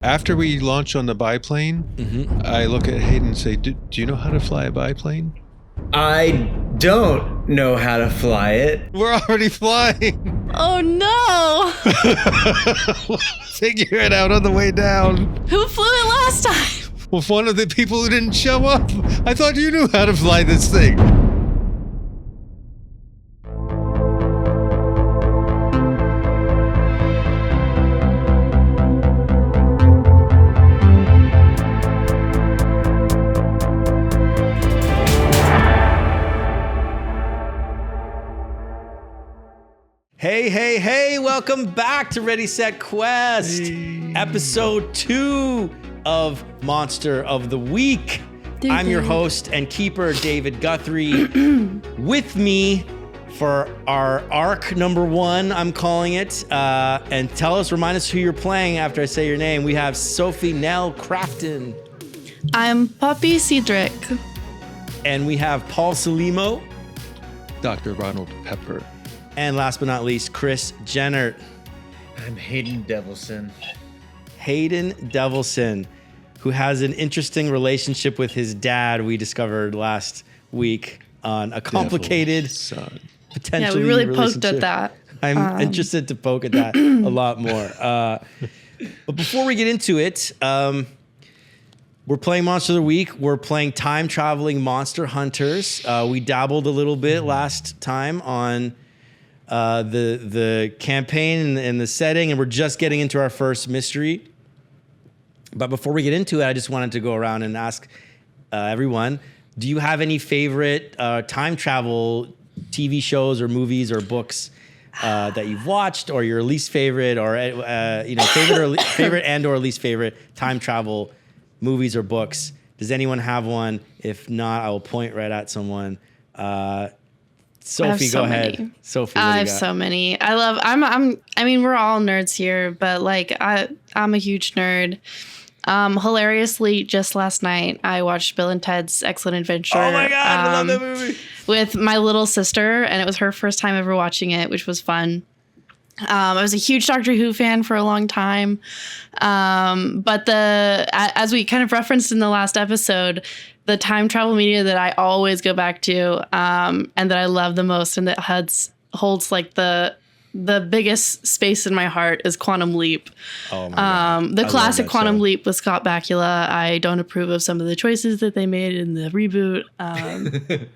After we launch on the biplane, I look at Hayden and say, do you know how to fly a biplane? I don't know how to fly it. We're already flying. Oh no! Figure it out on the way down. Who flew it last time? Well, one of the people who didn't show up. I thought you knew how to fly this thing. Hey, welcome back to Ready, Set, Quest, episode 2 of Monster of the Week. I'm your host and keeper, David Guthrie. With me for our arc number 1, I'm calling it, and remind us who you're playing after I say your name. We have Sophie Nell Crafton. I'm Poppy Cedric. And we have Paul Salimo. Dr. Ronald Pepper. And last but not least, Chris Jennert. I'm Hayden Devilson. Hayden Devilson, who has an interesting relationship with his dad, we discovered last week on a complicated, potentially we really poked at that. I'm interested to poke at that a lot more. But before we get into it, we're playing Monster of the Week. We're playing time traveling monster hunters. We dabbled a little bit last time on the campaign and the setting, and we're just getting into our first mystery. But before we get into it, I just wanted to go around and ask everyone, do you have any favorite time travel TV shows or movies or books that you've watched, or your least favorite, or favorite and or least favorite time travel movies or books? Does anyone have one? If not, I will point right at someone. Sophie, go ahead. Sophie, I have so many. I mean, we're all nerds here, but like I'm a huge nerd. Hilariously, just last night I watched Bill and Ted's Excellent Adventure. Oh my God, I love that movie. With my little sister, and it was her first time ever watching it, which was fun. I was a huge Doctor Who fan for a long time. But as we kind of referenced in the last episode, the time travel media that I always go back to, and that I love the most and that holds like the biggest space in my heart is Quantum Leap. Oh my God. The classic Quantum Leap with Scott Bakula. I don't approve of some of the choices that they made in the reboot.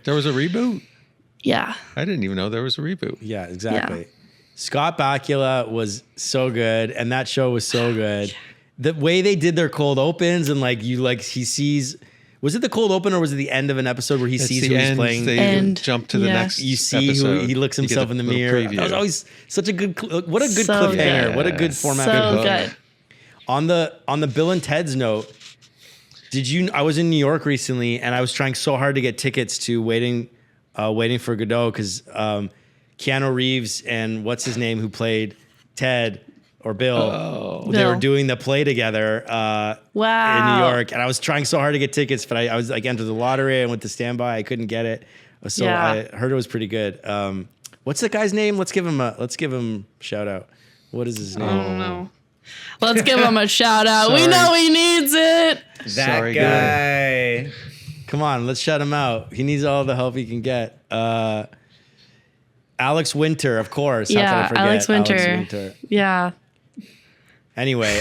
There was a reboot? Yeah. I didn't even know there was a reboot. Yeah, exactly. Yeah. Scott Bakula was so good, and that show was so good. The way they did their cold opens, and he sees. Was it the cold open, or was it the end of an episode where he sees who he's playing? They jump to the next. You see episode. who he looks himself in the mirror. Preview. That was always such a good. What a good So cliffhanger! good. What a good format. So good. On the Bill and Ted's note, I was in New York recently, and I was trying so hard to get tickets to Waiting for Godot, because Keanu Reeves and what's his name who played Ted or Bill, they were doing the play together in New York, and I was trying so hard to get tickets, but I was like entered the lottery. I went to standby. I couldn't get it, so I heard it was pretty good. What's the guy's name? Let's give him a shout out. What is his name? I don't know. Let's give him a shout out. Sorry. We know he needs it. That guy. Come on, let's shout him out. He needs all the help he can get. Alex Winter, of course. How could I forget Alex Winter. Yeah. Anyway,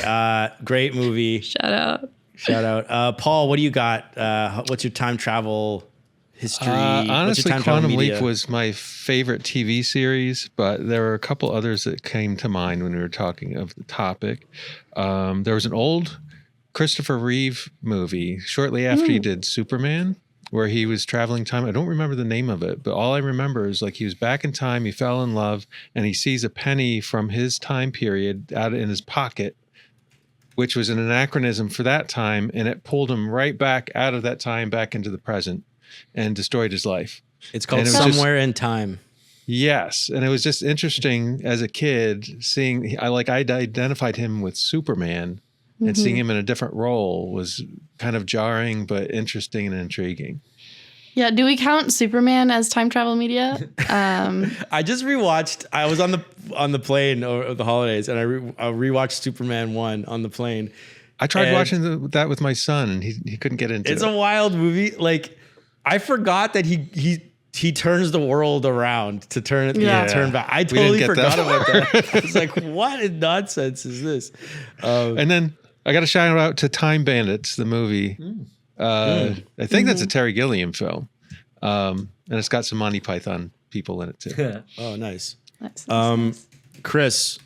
great movie. Shout out. Paul, what do you got? What's your time travel history? Honestly, time travel Quantum media? Leap was my favorite TV series, but there were a couple others that came to mind when we were talking of the topic. There was an old Christopher Reeve movie shortly after he did Superman, where he was traveling time. I don't remember the name of it, but all I remember is like he was back in time, he fell in love, and he sees a penny from his time period out in his pocket, which was an anachronism for that time, and it pulled him right back out of that time back into the present and destroyed his life. It's called Somewhere in Time. Yes, and it was just interesting as a kid seeing, I identified him with Superman, and seeing him in a different role was kind of jarring, but interesting and intriguing. Yeah, do we count Superman as time travel media? I just rewatched. I was on the plane over the holidays, and I rewatched Superman 1 on the plane I tried And watching that with my son, and he couldn't get into it's it. a wild movie. Like, I forgot that he turns the world around to turn it turn back. I totally get forgot that about that. I was like, what nonsense is this? And then I got to shout out to Time Bandits, the movie. I think that's a Terry Gilliam film, and it's got some Monty Python people in it too. Oh, nice. Nice. Chris,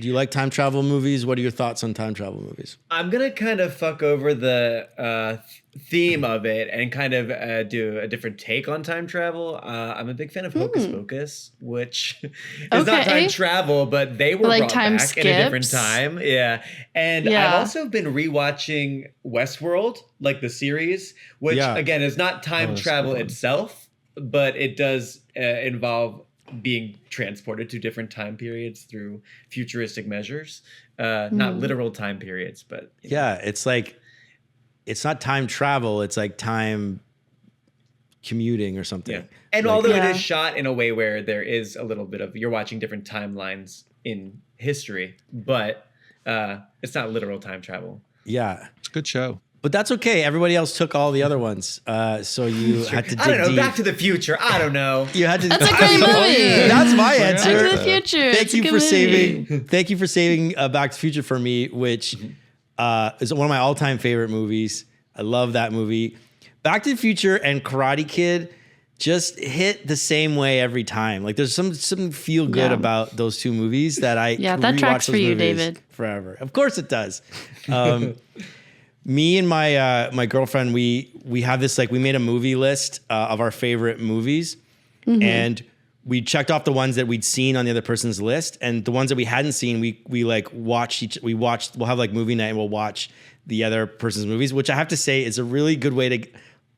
do you like time travel movies? What are your thoughts on time travel movies? I'm gonna kind of fuck over the theme of it and kind of do a different take on time travel. I'm a big fan of Hocus Pocus, which is not time travel, but they were Like brought time back in a different skips. time. Yeah, and I've also been rewatching Westworld, like the series, which again is not time travel itself, but it does involve being transported to different time periods through futuristic measures, not literal time periods, but it's like, it's not time travel. It's like time commuting or something. Yeah. And although it is shot in a way where there is a little bit of, you're watching different timelines in history, but it's not literal time travel. Yeah. It's a good show. But that's okay. Everybody else took all the other ones. So you had to dig I don't know. deep. Back to the Future. I don't know. You had to. That's a great movie. That's my answer. Back to the Future. Thank you for saving. Thank you for saving Back to the Future for me, which is one of my all-time favorite movies. I love that movie. Back to the Future and Karate Kid just hit the same way every time. Like, there's something feel good about those two movies that I that tracks for you, David. Forever. Of course it does. Me and my girlfriend, we have this, like, we made a movie list of our favorite movies, and we checked off the ones that we'd seen on the other person's list, and the ones that we hadn't seen, we'll have like movie night and we'll watch the other person's movies, which I have to say is a really good way to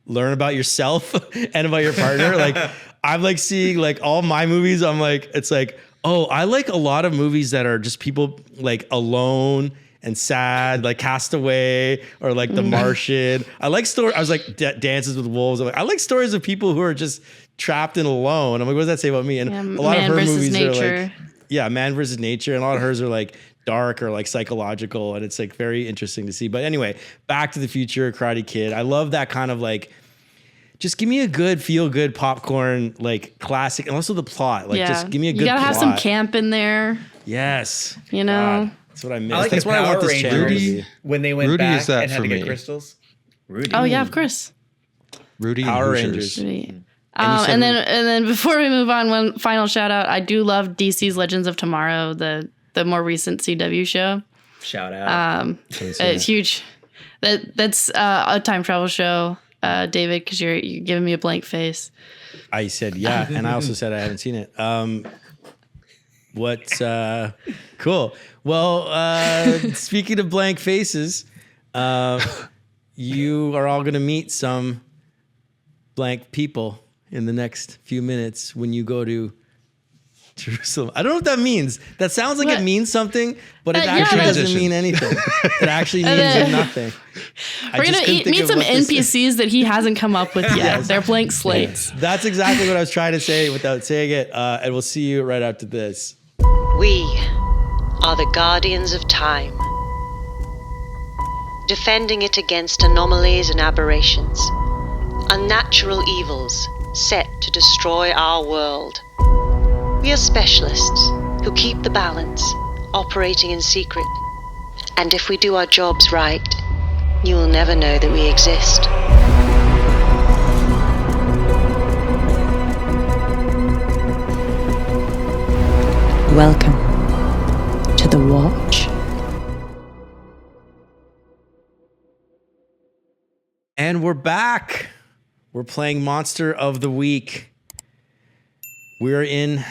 learn about yourself and about your partner. Like, I'm like seeing like all my movies. I'm like, it's like, oh, I like a lot of movies that are just people like alone and sad, like Castaway or like The Martian. I like stories. I was like Dances with Wolves. I'm like, I like stories of people who are just trapped and alone. I'm like, what does that say about me? And a lot of her movies are like, Man versus Nature, and a lot of hers are like dark or like psychological, and it's like very interesting to see. But anyway, Back to the Future, Karate Kid. I love that kind of like, just give me a good feel good popcorn like classic, and also the plot. Like, just give me a good. You gotta have plot. some camp in there. Yes, you know. God, that's what I miss. I like That's the what I want Power this channel to Rangers be. when they went Rudy back is that and had for to get me. crystals. Rudy. Oh yeah, of course. Rudy Power and Rangers. Rudy. And then before we move on, one final shout out. I do love DC's Legends of Tomorrow, the more recent CW show. Shout out. It's huge. That's a time travel show, David, because you're giving me a blank face. I said yeah, and I also said I haven't seen it. Cool. Well, speaking of blank faces, you are all going to meet some blank people in the next few minutes when you go to Jerusalem. I don't know what that means. That sounds like it means something, but it actually doesn't mean anything. It actually means nothing. We're going to meet some NPCs that he hasn't come up with yet. They're blank slates. That's exactly what I was trying to say without saying it. And we'll see you right after this. We are the guardians of time, defending it against anomalies and aberrations, unnatural evils set to destroy our world. We are specialists who keep the balance, operating in secret. And if we do our jobs right, you will never know that we exist. Welcome to the Watch. And we're back. We're playing Monster of the Week. We're in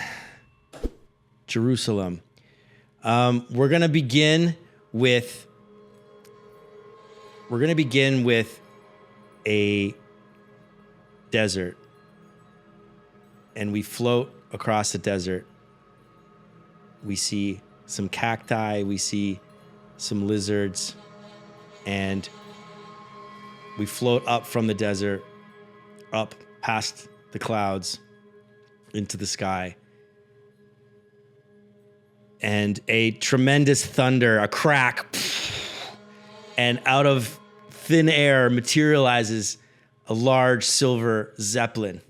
Jerusalem. We're gonna begin with a desert, and we float across the desert. We see some cacti, we see some lizards, and we float up from the desert, up past the clouds, into the sky. And a tremendous thunder, a crack, and out of thin air materializes a large silver zeppelin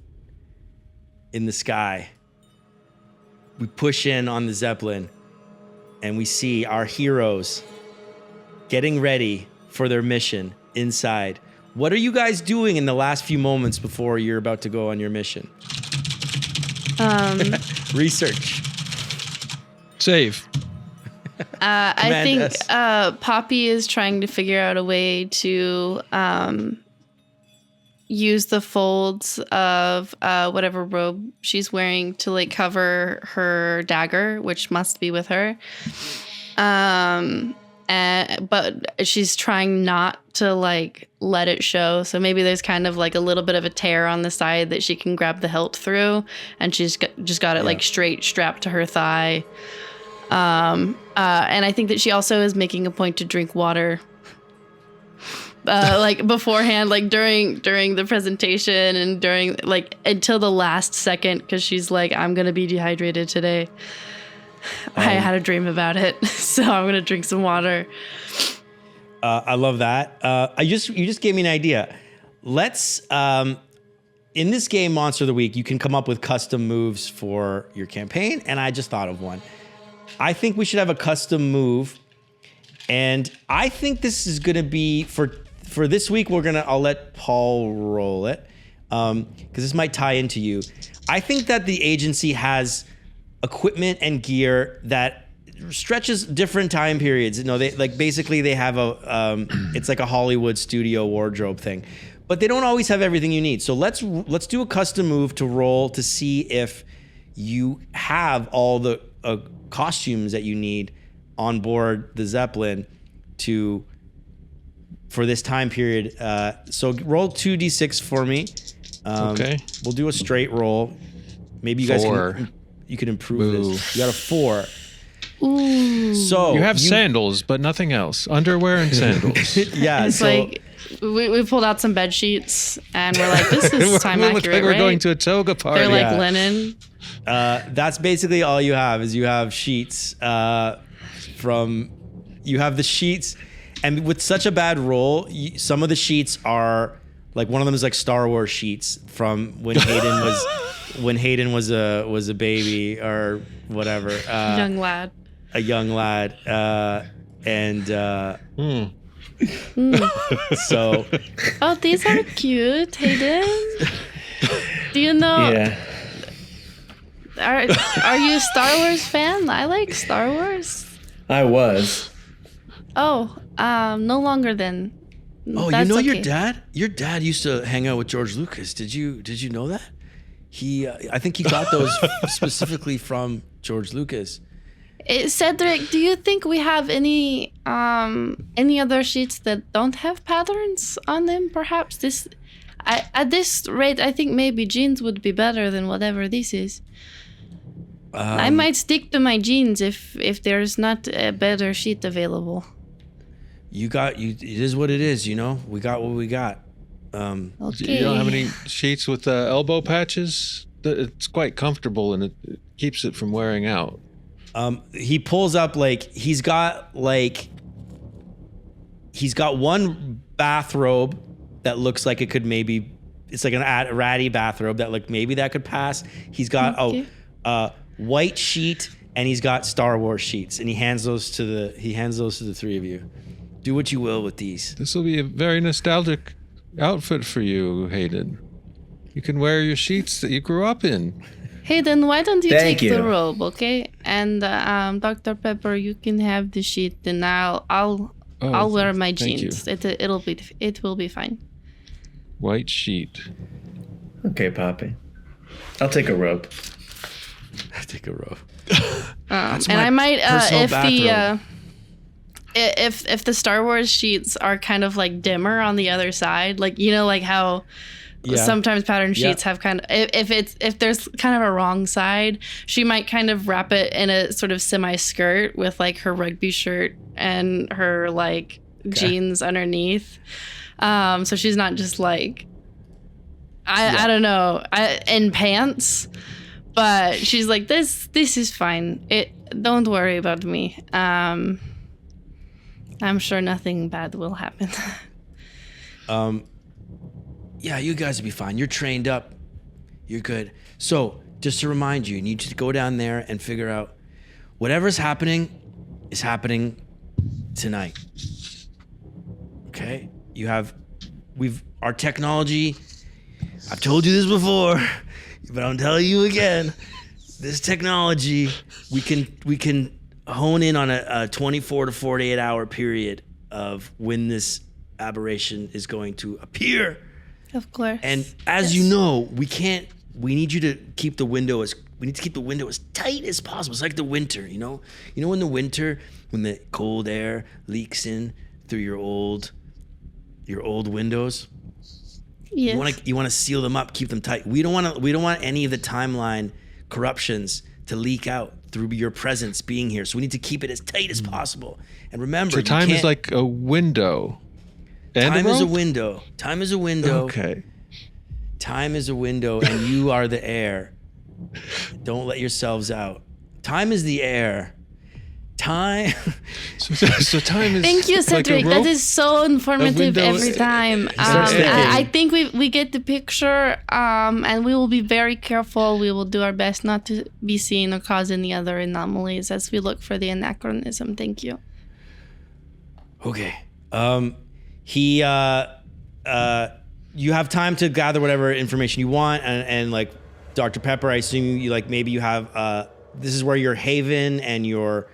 in the sky. We push in on the zeppelin and we see our heroes getting ready for their mission inside. What are you guys doing in the last few moments before you're about to go on your mission? Research. Save. I think Poppy is trying to figure out a way to use the folds of whatever robe she's wearing to like cover her dagger, which must be with her. But she's trying not to like let it show. So maybe there's kind of like a little bit of a tear on the side that she can grab the hilt through, and she's just got it like straight strapped to her thigh. And I think that she also is making a point to drink water, like beforehand, like during the presentation and during like until the last second, because she's like, I'm gonna be dehydrated today. I had a dream about it, so I'm gonna drink some water. I love that. You just gave me an idea. Let's in this game, Monster of the Week, you can come up with custom moves for your campaign, and I just thought of one. I think we should have a custom move, and I think this is gonna be for this week. I'll let Paul roll it because this might tie into you. I think that the agency has equipment and gear that stretches different time periods. You know, they like basically they have a it's like a Hollywood studio wardrobe thing, but they don't always have everything you need. So let's do a custom move to roll to see if you have all the costumes that you need on board the Zeppelin for this time period. So roll 2d6 for me. Okay. We'll do a straight roll. Maybe you guys can improve this. You got a 4. Ooh. So you have sandals, but nothing else. Underwear and sandals. Yeah. It's like we pulled out some bed sheets and we're like, this is time accurate, like we're right? going to a toga party. They're like linen. That's basically all you have. Is you have sheets you have the sheets, and with such a bad roll, some of the sheets are like, one of them is like Star Wars sheets from when Hayden was a baby or whatever, Young lad. a young lad, so. Oh, these are cute, Hayden. Do you know? Yeah. Are you a Star Wars fan? I like Star Wars. I was. Oh, no longer then. Oh, That's you know okay. your dad? Your dad used to hang out with George Lucas. Did you know that? I think he got those specifically from George Lucas. Cedric, do you think we have any other sheets that don't have patterns on them? Perhaps at this rate, I think maybe jeans would be better than whatever this is. I might stick to my jeans if there's not a better sheet available. It is what it is, you know? We got what we got. Okay. You don't have any sheets with elbow patches? It's quite comfortable and it keeps it from wearing out. He pulls up he's got one bathrobe that looks like it could maybe, it's like a ratty bathrobe that maybe that could pass. He's got a white sheet and he's got Star Wars sheets, and he hands those to the three of you. Do what you will with these. This will be a very nostalgic outfit for you, Hayden. You can wear your sheets that you grew up in. Hayden, why don't you take Thank you. the robe, okay? And Dr. Pepper, you can have the sheet, and I'll wear my jeans. It will be fine. White sheet. Okay, Poppy. I'll take a robe. I take a robe. And I might if the Star Wars sheets are kind of like dimmer on the other side, like how sometimes pattern sheets have kind of, if there's kind of a wrong side, she might kind of wrap it in a sort of semi skirt with like her rugby shirt and her jeans underneath, so she's not just like I don't know, in pants, but she's like, this is fine. Don't worry about me. I'm sure nothing bad will happen. Yeah, you guys will be fine. You're trained up. You're good. So, just to remind you, you need to go down there and figure out whatever's happening is happening tonight. Okay? Our technology, I've told you this before, but I'm telling you again, this technology, we can hone in on a 24 to 48 hour period of when this aberration is going to appear. Of course. And as you know, we need you to keep the window as tight as possible. It's like the winter, you know? You know in the winter when the cold air leaks in through your old windows? Yes. You want to seal them up, keep them tight. We don't want any of the timeline corruptions to leak out through your presence being here. So we need to keep it as tight as possible. And remember, so time is like a window. And time is a window. Time is a window. Okay. Time is a window, and you are the air. Don't let yourselves out. Time is the air. Time. So time is. Thank you, Cedric. Like that is so informative every time. I think we get the picture, and we will be very careful. We will do our best not to be seen or cause any other anomalies as we look for the anachronism. Thank you. Okay. You have time to gather whatever information you want, and like Dr. Pepper, I assume you have this is where your haven and your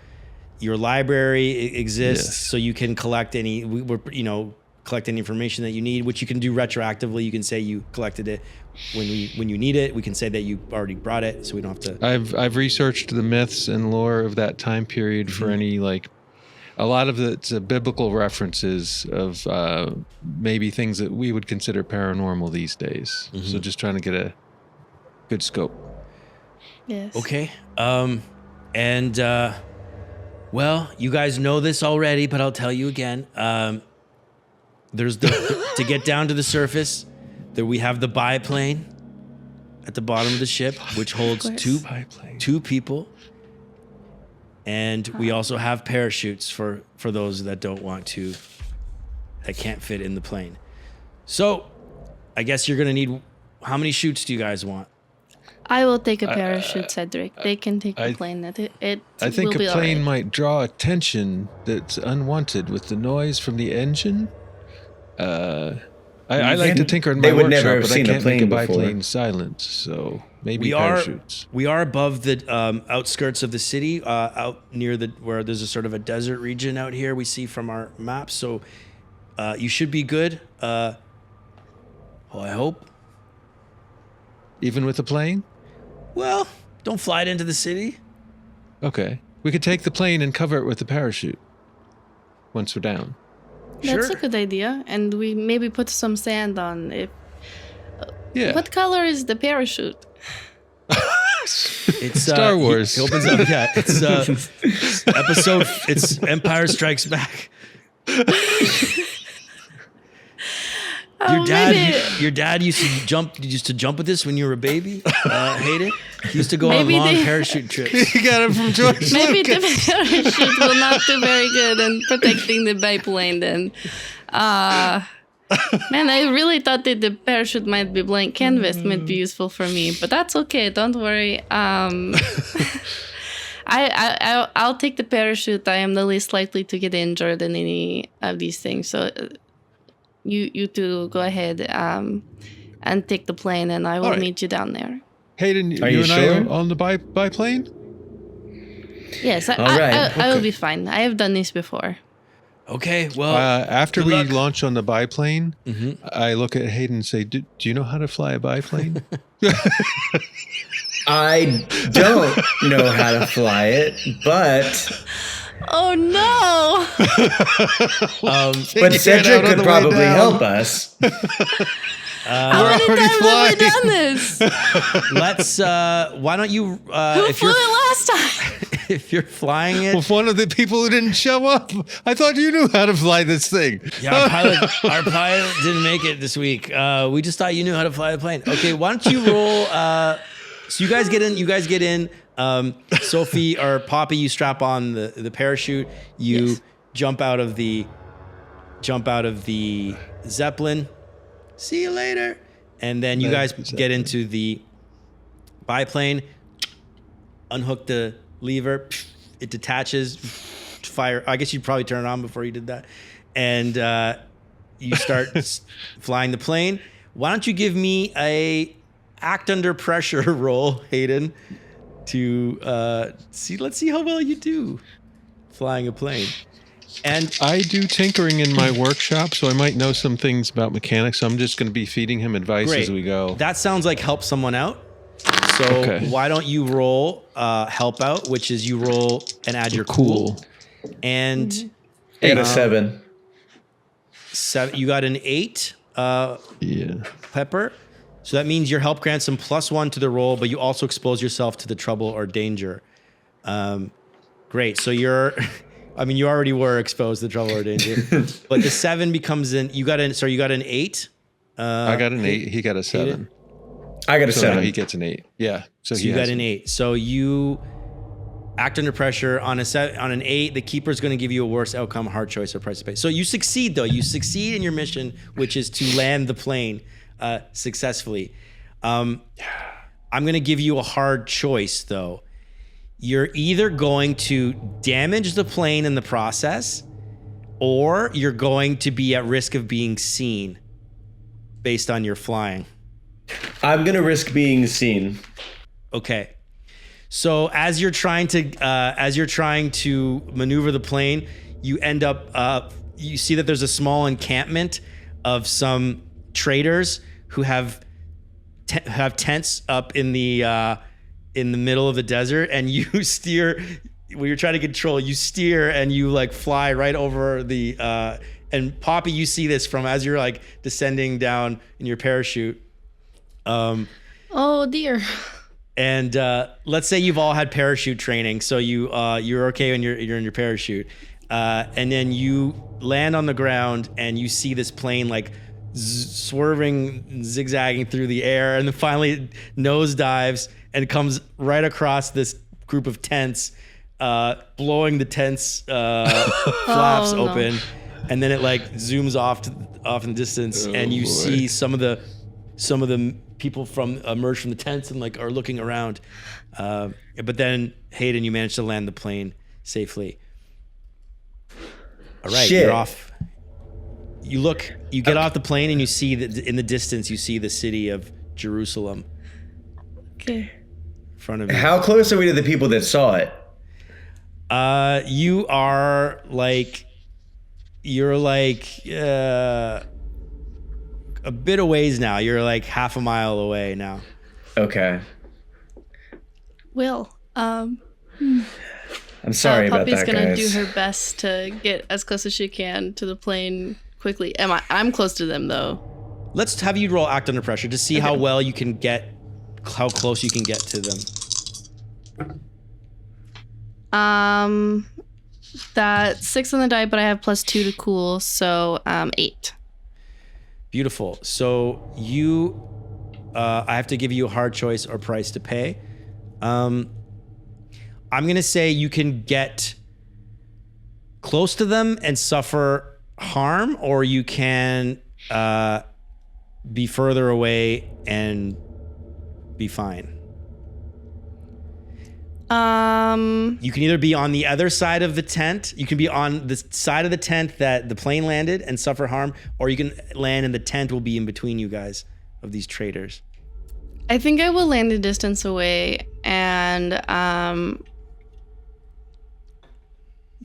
library exists, yes. So you can collect collect any information that you need, which you can do retroactively. You can say you collected it when you need it. We can say that you already brought it, so we don't have to. I've researched the myths and lore of that time period for any a lot of it's biblical references of maybe things that we would consider paranormal these days. Mm-hmm. So just trying to get a good scope. Yes. Okay. Well, you guys know this already, but I'll tell you again. There's to get down to the surface, we have the biplane at the bottom of the ship, which holds two people. And we also have parachutes for those that can't fit in the plane. So I guess you're going to need, how many chutes do you guys want? I will take a parachute, Cedric. They can take the plane. I think a plane might draw attention that's unwanted with the noise from the engine. I like to tinker in my workshop, but I can't make a biplane silent, so maybe parachutes. We are above the outskirts of the city, out near where there's a sort of a desert region out here we see from our maps, so you should be good. I hope. Even with the plane? Well, don't fly it into the city. Okay. We could take the plane and cover it with the parachute once we're down. That's a good idea. And we maybe put some sand on it. Yeah. What color is the parachute? It's Star Wars. It opens up. Yeah, it's Empire Strikes Back. Your dad used to jump with this when you were a baby. Hate it. He used to go on long parachute trips. You got it from George. Maybe the parachute will not do very good in protecting the biplane then. Man, I really thought that the parachute might be blank canvas, might be useful for me, but that's okay. Don't worry. I'll take the parachute. I am the least likely to get injured in any of these things. So you two go ahead and take the plane, and I will meet you down there. Hayden, you and I are on the biplane? Yes, I will be fine. I have done this before. Okay, well... after we launch on the biplane, I look at Hayden and say, do you know how to fly a biplane? I don't know how to fly it, but... Oh, no! But Cedric could probably help us. How many times have we done this? Let's, why don't you... Who flew it last time? If you're flying it... Well, one of the people who didn't show up. I thought you knew how to fly this thing. Yeah, our pilot didn't make it this week. We just thought you knew how to fly the plane. Okay, why don't you roll... so you guys get in. Sophie or Poppy, you strap on the parachute. You jump out of the Zeppelin. See you later. And then you guys get into the biplane, unhook the lever, it detaches, fire. I guess you'd probably turn it on before you did that. And you start flying the plane. Why don't you give me a act under pressure roll, Hayden, to let's see how well you do flying a plane. And I do tinkering in my workshop, so I might know some things about mechanics. So I'm just going to be feeding him advice as we go. That sounds like help someone out. So why don't you roll help out, which is you roll and add your cool. And I got a 7. You got an 8. Pepper. So that means your help grants some +1 to the roll, but you also expose yourself to the trouble or danger. Great. So you already were exposed to trouble or danger, but the 7 becomes you got an 8. I got an 8. He got a 7. I got a 7. He gets an 8. Yeah. So you got an 8. So you act under pressure on an 8. The keeper's going to give you a worse outcome, hard choice, or price to pay. So you succeed though. You succeed in your mission, which is to land the plane successfully. I'm going to give you a hard choice though. You're either going to damage the plane in the process, or you're going to be at risk of being seen based on your flying. I'm going to risk being seen. Okay. So as you're trying to maneuver the plane, you end up you see that there's a small encampment of some traders who have tents up in the middle of the desert, and you steer when you're trying to control. You steer and you like fly right over the. And Poppy, you see this from as you're like descending down in your parachute. Oh dear. And let's say you've all had parachute training, so you're okay when you're in your parachute, and then you land on the ground and you see this plane like swerving, zigzagging through the air, and then finally nosedives and comes right across this group of tents, blowing the tents flaps open, and then it like zooms off in the distance, and you see some of the people emerge from the tents and like are looking around. But then Hayden, you managed to land the plane safely. All right, you're off. You get off the plane and you see that in the distance, you see the city of Jerusalem. Okay. In front of you. How close are we to the people that saw it? You're a bit of ways now. You're like half a mile away now. Okay. Will, I'm sorry about that, guys. Poppy's gonna do her best to get as close as she can to the plane quickly. I'm close to them though. Let's have you roll act under pressure to see how well you can get, how close you can get to them. That 6 on the die, but I have +2 to cool, so 8. Beautiful. So I have to give you a hard choice or price to pay. I'm gonna say you can get close to them and suffer harm, or you can be further away and be fine. You can either be on the other side of the tent. You can be on the side of the tent that the plane landed and suffer harm, or you can land and the tent will be in between you guys of these traders. I think I will land a distance away and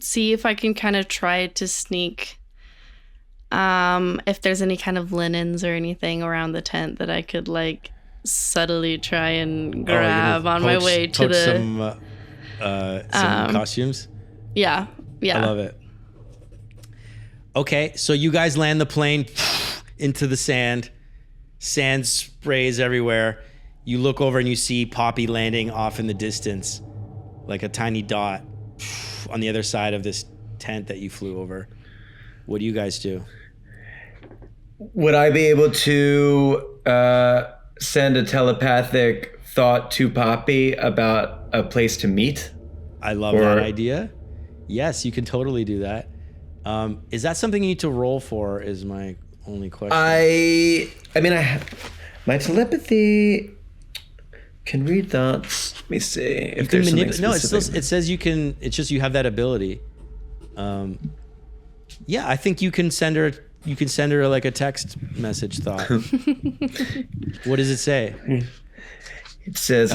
see if I can kind of try to sneak if there's any kind of linens or anything around the tent that I could like subtly try and grab on my way to the some costumes. Yeah. I love it. Okay, so you guys land the plane into the sand. Sand sprays everywhere. You look over and you see Poppy landing off in the distance, like a tiny dot on the other side of this tent that you flew over. What do you guys do? Would I be able to send a telepathic thought to Poppy about a place to meet? I love that idea. Yes, you can totally do that. Is that something you need to roll for? Is my only question. I mean, my telepathy can read thoughts. Let me see if there's something specific. It says you can. It's just you have that ability. Yeah, I think you can send her. You can send her like a text message thought. What does it say? It says,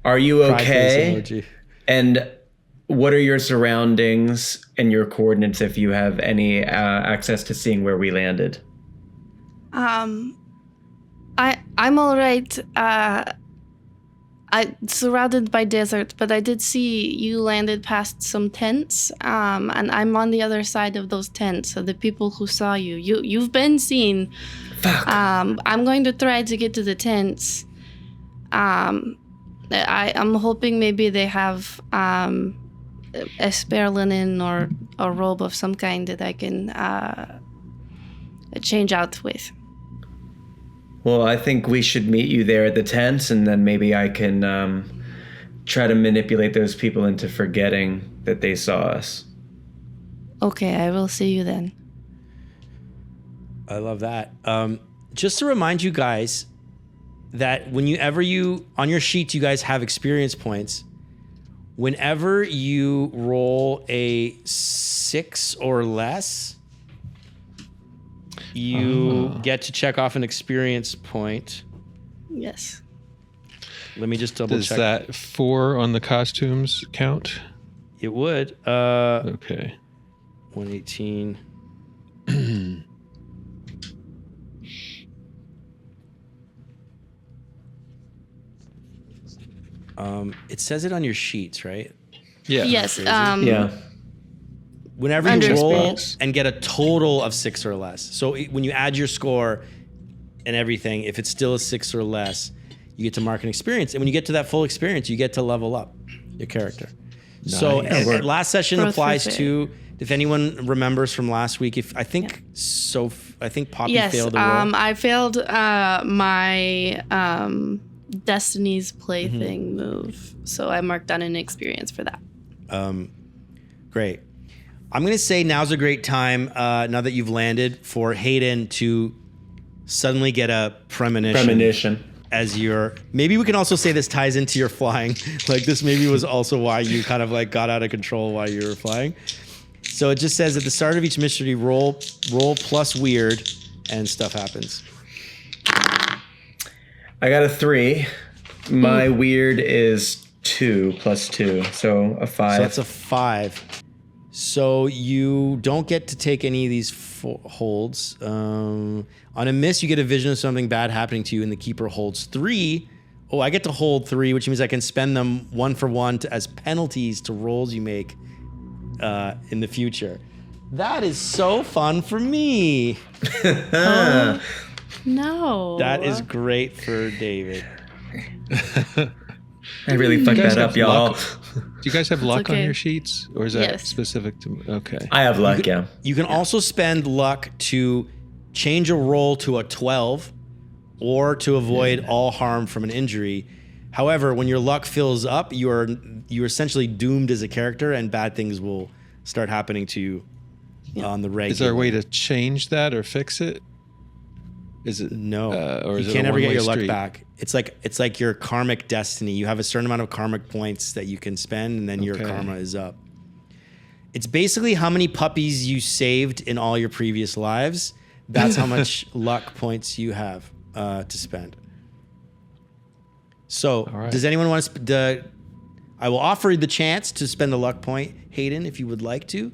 "Are you okay? And what are your surroundings and your coordinates if you have any access to seeing where we landed?" I'm all right. I surrounded by desert, but I did see you landed past some tents, and I'm on the other side of those tents. So the people who saw you've been seen. Fuck. I'm going to try to get to the tents. I'm hoping maybe they have a spare linen or a robe of some kind that I can change out with. Well, I think we should meet you there at the tents, and then maybe I can try to manipulate those people into forgetting that they saw us. Okay, I will see you then. I love that. Just to remind you guys that whenever on your sheets, you guys have experience points. Whenever you roll a 6 or less, you get to check off an experience point. Yes. Let me just double check. Does that 4 on the costumes count? It would. Okay. 118. It says it on your sheets, right? Yeah. Yes. Yeah. Whenever Under you roll experience. and get a total of 6 or less. So when you add your score and everything, if it's still a 6 or less, you get to mark an experience. And when you get to that full experience, you get to level up your character. Nice. So last session applies to, if anyone remembers from last week, I think Poppy failed a roll. I failed my Destiny's Plaything move. So I marked down an experience for that. Great. I'm going to say now's a great time, now that you've landed, for Hayden to suddenly get a premonition. As maybe we can also say this ties into your flying. Like this maybe was also why you kind of like got out of control while you were flying. So it just says at the start of each mystery, roll plus weird, and stuff happens. I got a 3. My weird is 2 plus 2, so a 5. So that's a 5. So you don't get to take any of these holds. On a miss, you get a vision of something bad happening to you, and the keeper holds 3. Oh, I get to hold 3, which means I can spend them 1 for 1 as penalties to rolls you make in the future. That is so fun for me. No. That is great for David. I really fucked that up, y'all. Do you guys have luck on your sheets? Or is that specific to... Okay. I have luck, yeah. You can also spend luck to change a roll to a 12 or to avoid all harm from an injury. However, when your luck fills up, you're essentially doomed as a character, and bad things will start happening to you on the regular. Is there a way to change that or fix it? Is it no? Or is you it can't a ever get one-way your luck street? back. It's like your karmic destiny. You have a certain amount of karmic points that you can spend, and then your karma is up. It's basically how many puppies you saved in all your previous lives. That's how much luck points you have to spend. So, does anyone want to? I will offer you the chance to spend a luck point, Hayden, if you would like to.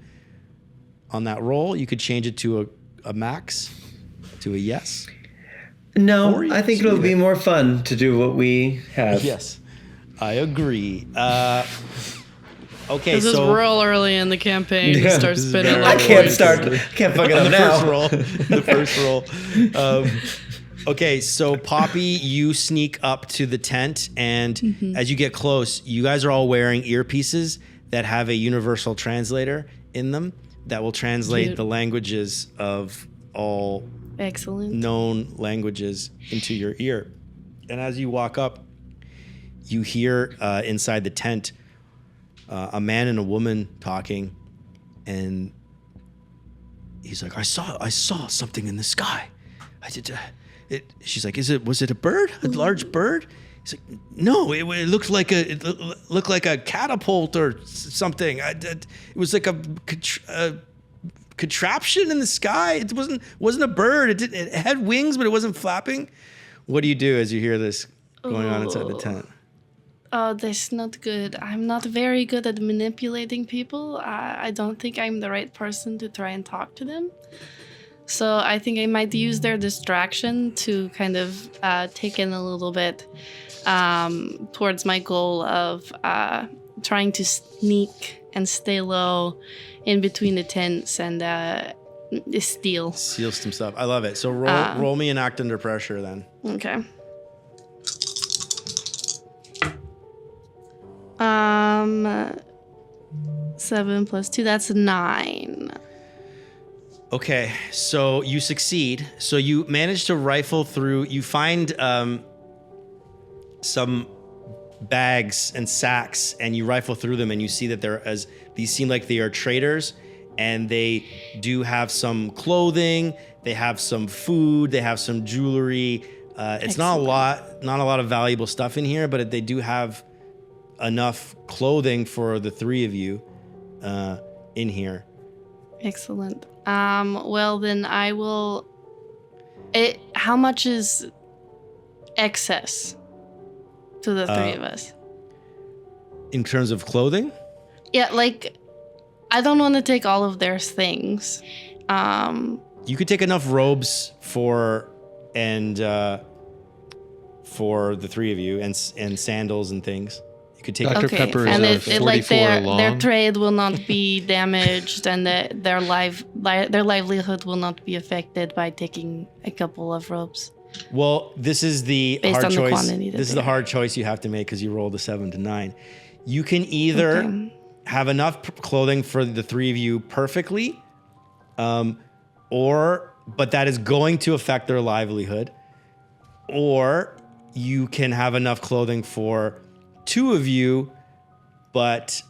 On that roll, you could change it to a max, to a yes. No, I think it'll be more fun to do what we have. Yes, I agree. Okay, this is real early in the campaign to start spinning. I can't fuck it up now. The first roll. Okay, so Poppy, you sneak up to the tent, and as you get close, you guys are all wearing earpieces that have a universal translator in them that will translate the languages of all known languages into your ear. And as you walk up, you hear inside the tent a man and a woman talking, and he's like, I saw something in the sky. I did. She's like, was it a bird? A large bird? He's like, no, it looked like a catapult or something. It was like a contraption in the sky. It wasn't a bird. It had wings, but it wasn't flapping. What do you do as you hear this going on inside the tent? Oh, that's not good. I'm not very good at manipulating people. I don't think I'm the right person to try and talk to them. So I think I might use their distraction to kind of take in a little bit towards my goal of trying to sneak and stay low in between the tents and steal some stuff. I love it. So roll me an act under pressure then. Okay. 7 + 2, that's 9. Okay, so you succeed. So you manage to rifle through. You find some bags and sacks, and you rifle through them, and you see that these seem like they are traders, and they do have some clothing. They have some food. They have some jewelry. It's not a lot of valuable stuff in here, but they do have enough clothing for the three of you in here. Excellent. Well, then I will... how much is excess to the three of us? In terms of clothing? Yeah, like, I don't want to take all of their things. You could take enough robes for the three of you and sandals and things. You could take Dr. Pepper is and 44 long. their trade will not be damaged, and their livelihood will not be affected by taking a couple of robes. Well, this is the Based hard on the choice. quantity This is the hard choice you have to make because you rolled a 7 to 9. You can either have enough clothing for the three of you perfectly, but that is going to affect their livelihood, or you can have enough clothing for 2 of you, but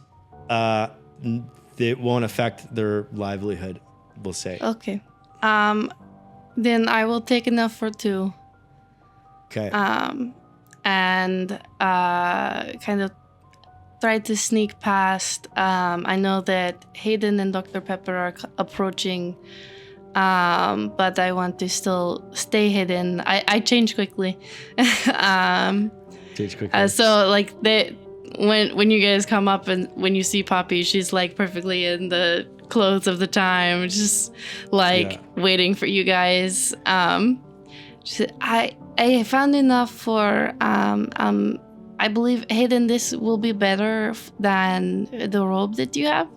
it won't affect their livelihood, we'll say. Okay. Then I will take enough for 2. Okay. And kind of try to sneak past. I know that Hayden and Dr. Pepper are approaching, but I want to still stay hidden. I change quickly. So like when you guys come up and when you see Poppy, she's like perfectly in the clothes of the time, just like waiting for you guys. I found enough for I believe, Hayden, this will be better than the robe that you have,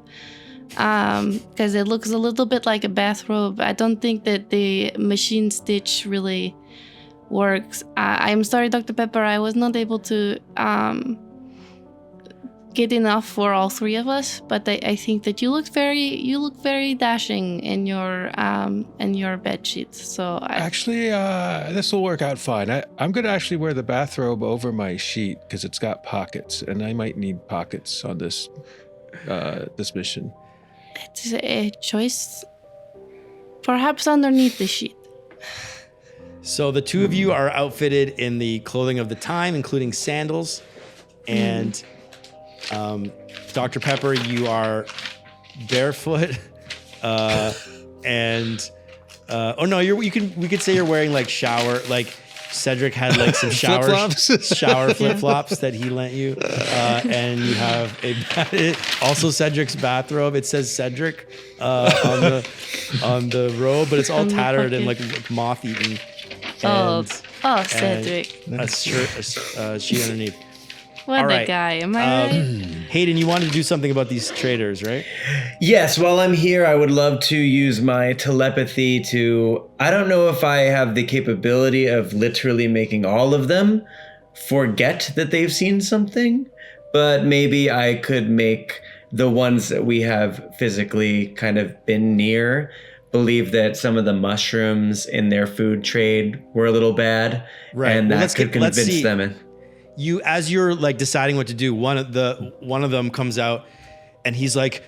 because it looks a little bit like a bathrobe. I don't think that the machine stitch really works. I'm sorry, Dr. Pepper, I was not able to get enough for all 3 of us, but I think that you look very dashing in your bed sheets. So actually, this will work out fine. I'm going to actually wear the bathrobe over my sheet because it's got pockets, and I might need pockets on this mission. It's a choice, perhaps underneath the sheet. So the 2 of you are outfitted in the clothing of the time, including sandals, and Dr. Pepper, you are barefoot, and we could say you're wearing like Cedric had like some shower flip-flops that he lent you, and you have also Cedric's bathrobe. It says Cedric on the robe, but it's all tattered and like moth-eaten. Cedric. A sheet underneath. What a guy, am I right? Hayden, you wanted to do something about these traders, right? Yes, while I'm here, I would love to use my telepathy to... I don't know if I have the capability of literally making all of them forget that they've seen something, but maybe I could make the ones that we have physically kind of been near believe that some of the mushrooms in their food trade were a little bad, right? And that could convince them. As you're like deciding what to do, one of them comes out and he's like,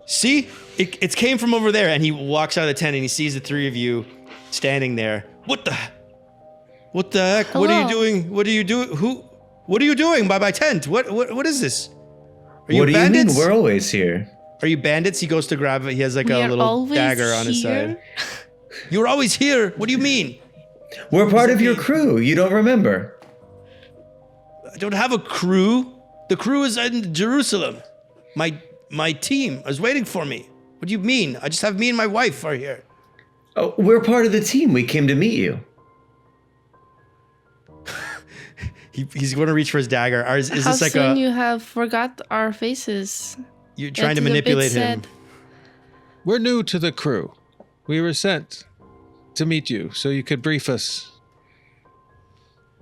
See, it came from over there. And he walks out of the tent and he sees the three of you standing there. What the heck? Hello. What are you doing? What are you doing? What are you doing by my tent? What is this? Are you what bandits? do you mean? We're always here. Are you bandits? He goes to grab it. He has like We a are little always dagger on his here? side. You're always here. What do you mean? We're part of your crew. You don't remember? I don't have a crew. The crew is in Jerusalem. My team is waiting for me. What do you mean? I just have me and my wife are here. Oh, we're part of the team. We came to meet you. He's going to reach for his dagger. Is How this like soon you have forgot our faces? you're trying to That's a bit manipulate him? sad. We're new to the crew. We were sent to meet you so you could brief us.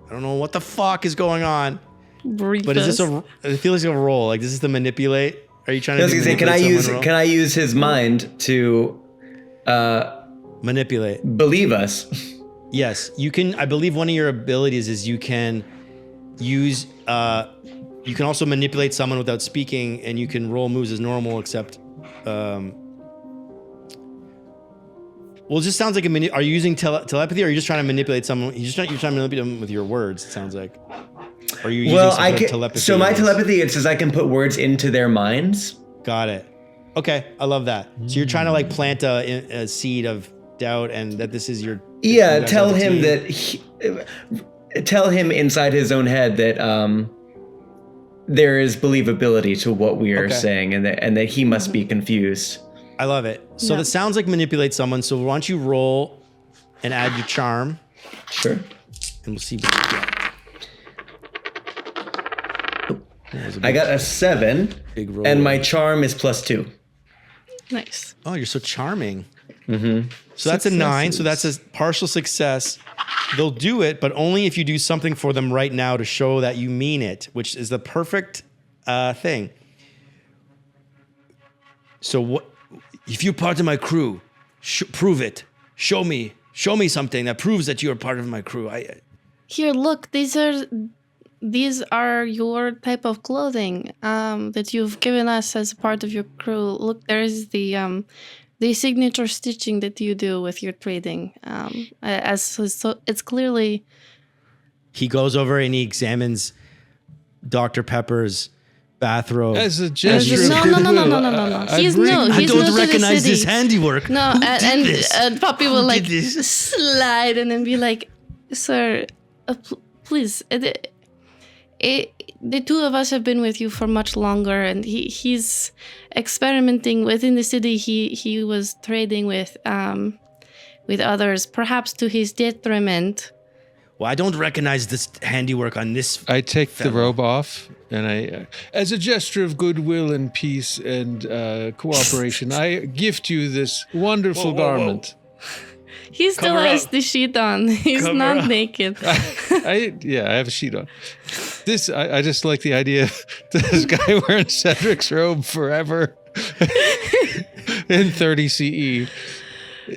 I don't know what the fuck is going on. Brief But is this us. it feels like a roll? Like this is the manipulate? Are you trying I to was gonna say, manipulate can I use his mind to manipulate? believe us? Yes, you can. I believe one of your abilities is you can use. You can also manipulate someone without speaking, and you can roll moves as normal, except. Well, it just sounds like are you using telepathy, or are you just trying to manipulate someone? You're trying to manipulate them with your words. It sounds like. Or are you using Well, some I sort of can. telepathy? So my telepathy, it says I can put words into their minds. Got it. Okay, I love that. So you're trying to like plant a seed of doubt, and that this is your. Yeah, you guys tell are the him team. that. Tell him inside his own head that there is believability to what we are Okay. saying, and that he must be confused. I love it. So Yeah. that sounds like manipulate someone. So why don't you roll and add your charm, Sure. and we'll see what you get. That was a I got a 7, big roll. and my charm is +2. Nice. Oh, you're so charming. Mm-hmm. So that's a 9. So that's a partial success. They'll do it, but only if you do something for them right now to show that you mean it, which is the perfect thing. So what? If you're part of my crew, prove it. Show me something that proves that you're part of my crew. Here, look. These are your type of clothing that you've given us as part of your crew. Look, there is the signature stitching that you do with your trading. So it's clearly. He goes over and he examines Dr. Pepper's bathrobe. As a gesture of No. goodwill, He's I'd new. I He's don't new recognize to the this city. handiwork. No, Who did this? and Poppy will Who like did this? slide and then be like, "Sir, please." The two of us have been with you for much longer, and he's experimenting within the city. He was trading with others, perhaps to his detriment. Well, I don't recognize this handiwork on this. I take the fellow. robe off, and I, as a gesture of goodwill and peace and cooperation, I gift you this wonderful Whoa, whoa, whoa. garment. He still Cover has up. the sheet on. He's Cover not up. naked. I have a sheet on. I just like the idea of this guy wearing Cedric's robe forever in 30 CE.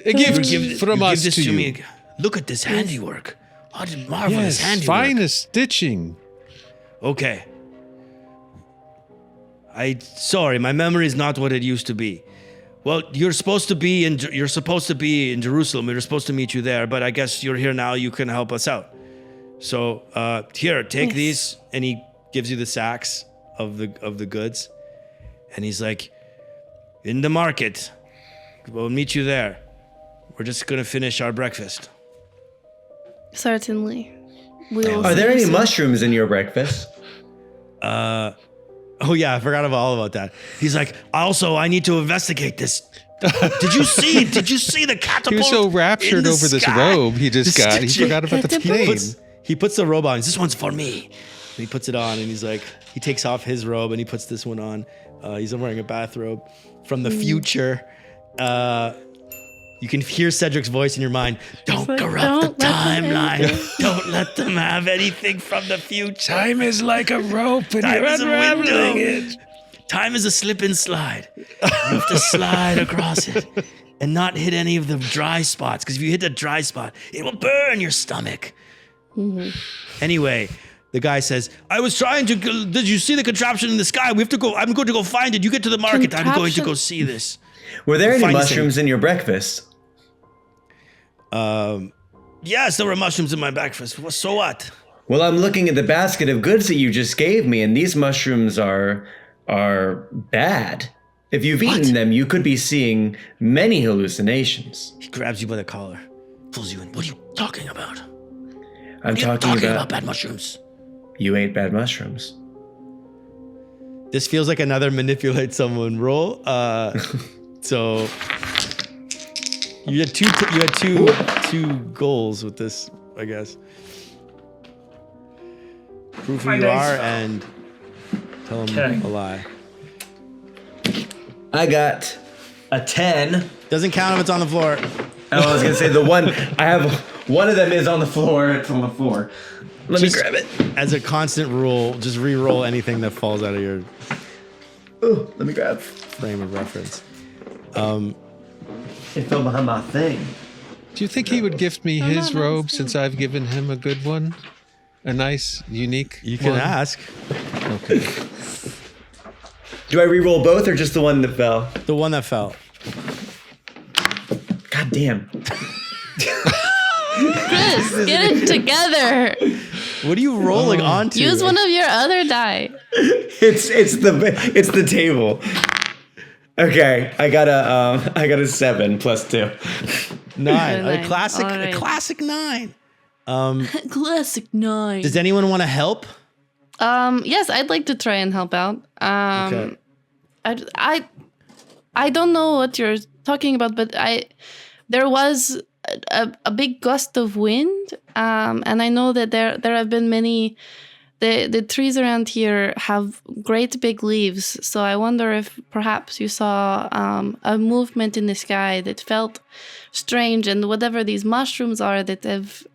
A gift from You us give this to you. me. Look at this handiwork. What a marvelous Yes, handiwork. finest stitching. Okay. Sorry, my memory is not what it used to be. Well, you're supposed to be in Jerusalem. We were supposed to meet you there, but I guess you're here now. You can help us out. So here, take Yes. these, and he gives you the sacks of the goods, and he's like, in the market. We'll meet you there. We're just gonna finish our breakfast. Certainly. We'll Are there see any you soon. mushrooms in your breakfast? Oh yeah, I forgot all about that. He's like, also, I need to investigate this. Did you see the catapult? He was so raptured in the over this sky? robe he just The got. He stitching. forgot about the Catapult? name. He puts the robe on. This one's for me. And he puts it on, and he's like, he takes off his robe and he puts this one on. He's wearing a bathrobe from the future. You can hear Cedric's voice in your mind. Don't like, corrupt "Don't the let them timeline. Don't let them have anything from the future. Time is like a rope, and Time you're is a unraveling window. it. Time is a slip and slide. You have to slide across it and not hit any of the dry spots. Because if you hit the dry spot, it will burn your stomach. Anyway, The guy says, I was trying to, did you see the contraption in the sky? We have to go, I'm going to go find it. You get to the market. I'm going to go see this. Were there any mushrooms in your breakfast? Yes, there were mushrooms in my breakfast. So what? Well, I'm looking at the basket of goods that you just gave me, and these mushrooms are bad. If you've eaten them, you could be seeing many hallucinations. He grabs you by the collar, pulls you in. What are you talking about? I'm talking about bad mushrooms. You ate bad mushrooms. This feels like another manipulate someone roll. So you had two goals with this, I guess. Prove who you are and tell them a lie. I got a 10. Doesn't count if it's on the floor. Oh, I was gonna say the one I have. One of them is on the floor. It's on the floor. Let me grab it. As a constant rule, just re-roll anything that falls out of your let me grab frame of reference. It fell behind my thing. Do you think he would gift me his robe since I've given him a good one? A nice, unique You can ask. Okay. Do I re-roll both or just the one that fell? The one that fell. God damn. Chris, get it together. What are you rolling onto? Use one of your other die. It's the table. Okay, I got a 7 plus 2. 9. Nine. A classic, All right. a classic 9. Classic 9. Does anyone want to help? Yes, I'd like to try and help out. Okay. I don't know what you're talking about, but there was a big gust of wind, and I know that there have been many. The trees around here have great big leaves, so I wonder if perhaps you saw a movement in the sky that felt strange, and whatever these mushrooms are that have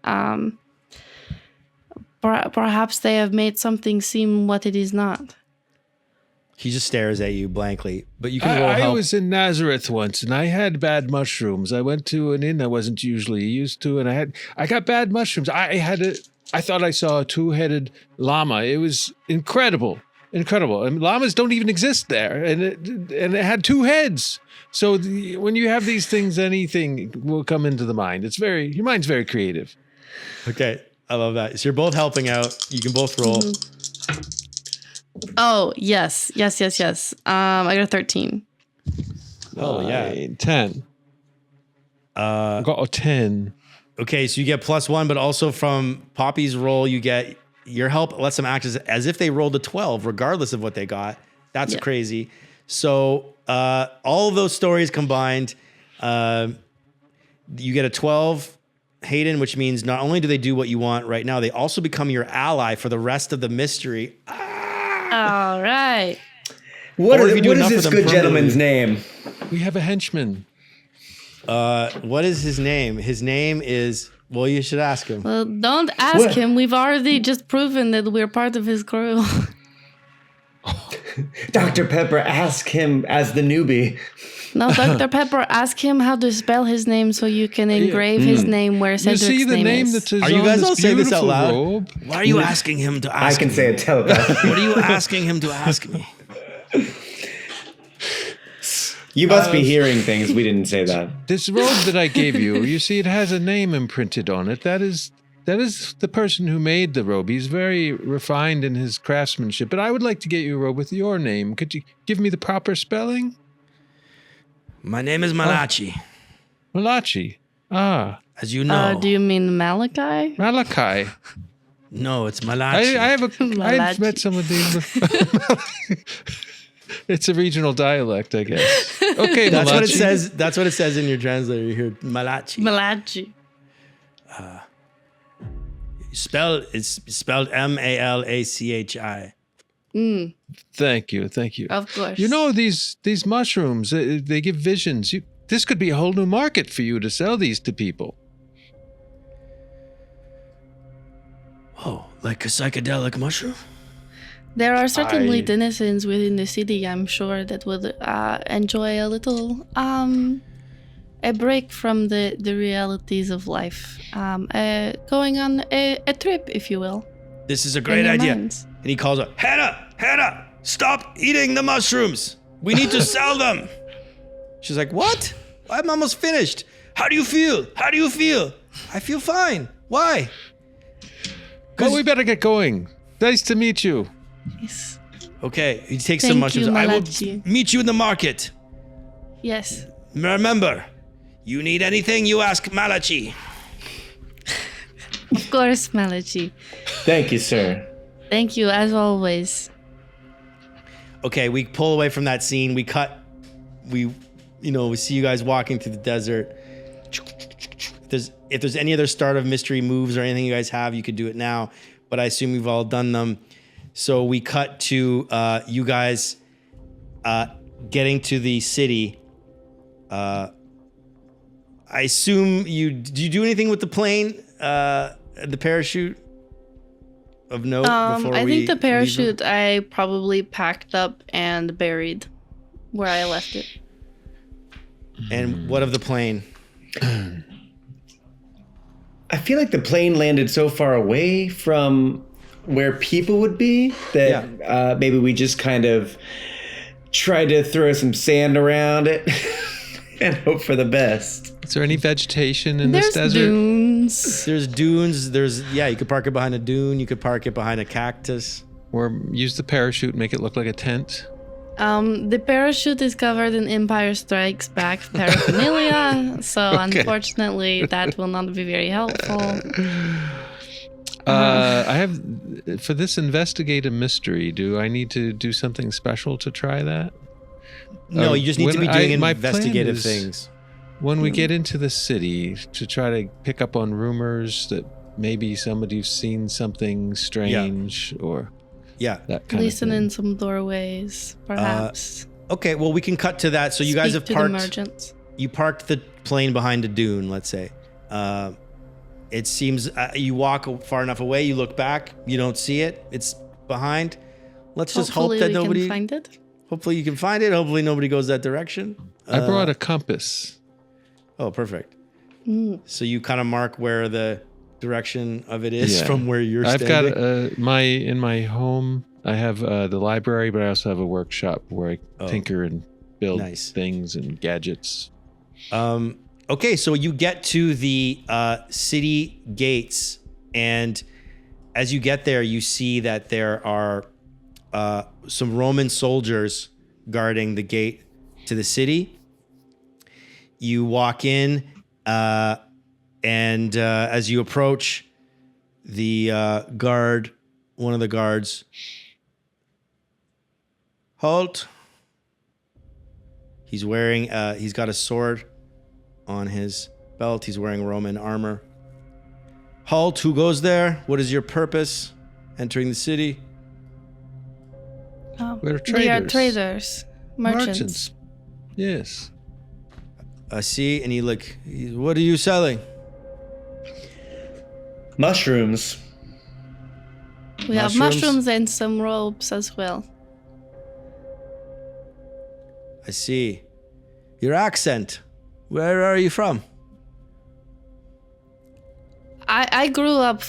perhaps they have made something seem what it is not. He just stares at you blankly. But you can roll I help. was in Nazareth once, and I had bad mushrooms. I went to an inn I wasn't usually used to, and I got bad mushrooms. I thought I saw a 2-headed llama. It was incredible. And llamas don't even exist there, and it had 2 heads. So when you have these things, anything will come into the mind. Your mind's very creative. Okay, I love that. So you're both helping out. You can both roll. Mm-hmm. Oh, yes. I got a 13. Oh, yeah. 10. I got a 10. Okay, so you get +1, but also from Poppy's roll, you get your help lets them act as if they rolled a 12, regardless of what they got. That's crazy. So all of those stories combined, you get a 12, Hayden, which means not only do they do what you want right now, they also become your ally for the rest of the mystery. All right. What is this good gentleman's name? We have a henchman. What is his name? His name is, well, you should ask him. Well, don't ask him. We've already just proven that we're part of his crew. Dr. Pepper, ask him as the newbie. No, Dr. Pepper, ask him how to spell his name so you can engrave his name where Cedric's You see the name is. that is Are you on guys this all saying this out beautiful loud? robe? Why are you asking him to ask I can say it telepathically. What are you asking him to ask me? You must be hearing things. We didn't say that. This robe that I gave you see, it has a name imprinted on it. That is the person who made the robe. He's very refined in his craftsmanship. But I would like to get you a robe with your name. Could you give me the proper spelling? My name is Malachi. Malachi. Ah. As you know. Do you mean Malachi? Malachi. No, it's Malachi. I've met some of these. It's a regional dialect, I guess. Okay, That's Malachi. what it says. That's what it says in your translator. You hear Malachi. Malachi. It's spelled Malachi. Thank you. Of course. You know, these mushrooms, they give visions. This could be a whole new market for you to sell these to people. Oh, like a psychedelic mushroom? There are certainly denizens within the city, I'm sure, that would enjoy a little a break from the realities of life. Going on a trip, if you will. This is a great idea. And he calls her, Hannah, stop eating the mushrooms. We need to sell them. She's like, what? I'm almost finished. How do you feel? I feel fine. Why? Well, we better get going. Nice to meet you. Yes. Okay, he takes some mushrooms. I will meet you in the market. Yes. Remember, you need anything, you ask Malachi. Of course, Malachi. Thank you, sir. Thank you, as always. Okay, we pull away from that scene. We cut. We see you guys walking through the desert. If there's any other start of mystery moves or anything you guys have, you could do it now. But I assume you've all done them. So we cut to you guys getting to the city. I assume did you do anything with the plane, the parachute of note? I think the parachute I probably packed up and buried where I left it. And what of the plane? I feel like the plane landed so far away from where people would be that maybe we just kind of tried to throw some sand around it and hope for the best. Is there any vegetation in this desert? There's dunes. You could park it behind a dune. You could park it behind a cactus. Or use the parachute, make it look like a tent. The parachute is covered in Empire Strikes Back paraphernalia, so unfortunately that will not be very helpful. I have, for this investigative mystery, do I need to do something special to try that? No, you just need to be doing investigative things. When we get into the city, to try to pick up on rumors that maybe somebody's seen something strange or... Yeah. That kind Listen of thing. in some doorways, perhaps. Okay, well, we can cut to that. So you guys have parked. You parked the plane behind a dune, let's say. It seems you walk far enough away, you look back, you don't see it. It's behind. Let's just hope that nobody. Can find it. Hopefully you can find it. Hopefully nobody goes that direction. I brought a compass. Oh, perfect. So you kind of mark where the direction of it is from where you're standing. I've got in my home, I have the library, but I also have a workshop where I tinker and build things and gadgets. Okay, so you get to the city gates, and as you get there, you see that there are some Roman soldiers guarding the gate to the city. You walk in, and as you approach, the one of the guards, halt. He's wearing, he's got a sword on his belt. He's wearing Roman armor. Halt, who goes there? What is your purpose entering the city? We're traders. We are traders, merchants. Yes. I see. And what are you selling? Mushrooms. We have mushrooms and some robes as well. I see. Your accent. Where are you from? I grew up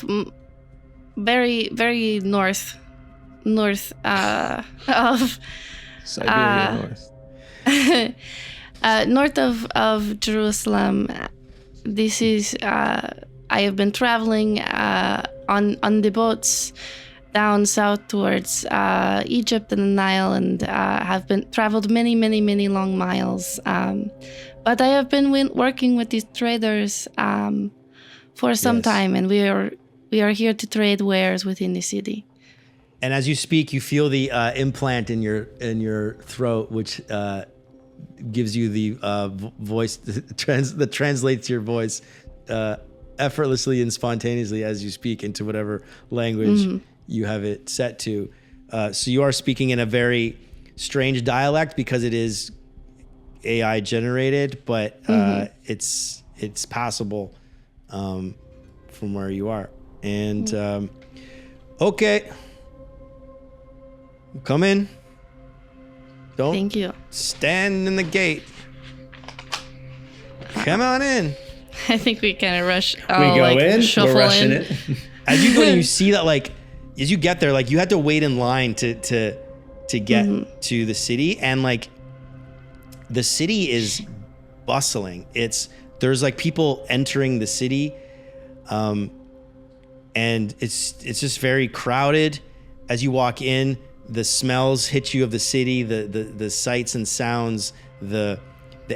very, very north of Siberia north. North of Jerusalem. This is I have been traveling on the boats down south towards Egypt and the Nile, and have been traveled many long miles. But I have been working with these traders for some time, and we are here to trade wares within the city. And as you speak, you feel the implant in your throat, which gives you the voice that translates your voice effortlessly and spontaneously as you speak into whatever language you have it set to. So you are speaking in a very strange dialect because it is AI generated, but it's passable from where you are. And okay, come in. Don't Thank you. Stand in the gate. Come on in. I think we kind of rush. We go in. Shuffle We're rushing in. it. As you go in, you see that as you get there, like you had to wait in line to get to the city, and like the city is bustling. There's like people entering the city, and it's just very crowded. As you walk in, the smells hit you of the city, the sights and sounds, the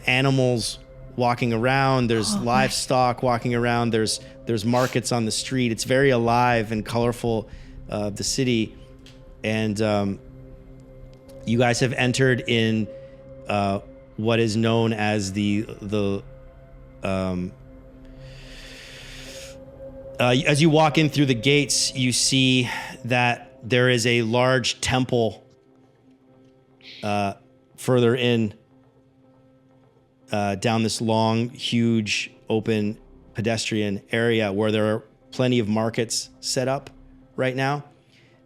animals walking around. There's livestock walking around. There's markets on the street. It's very alive and colorful, the city. And you guys have entered in what is known as as you walk in through the gates, you see that there is a large temple further in down this long, huge, open pedestrian area where there are plenty of markets set up right now.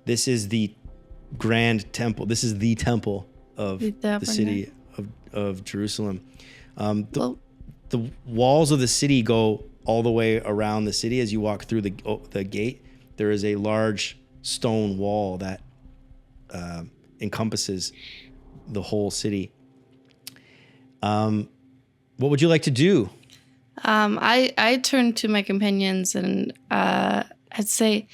This is the grand temple. This is the temple of the city of Jerusalem. The walls of the city go all the way around the city. As you walk through the gate, there is a large stone wall that encompasses the whole city. What would you like to do? I turn to my companions and I'd say,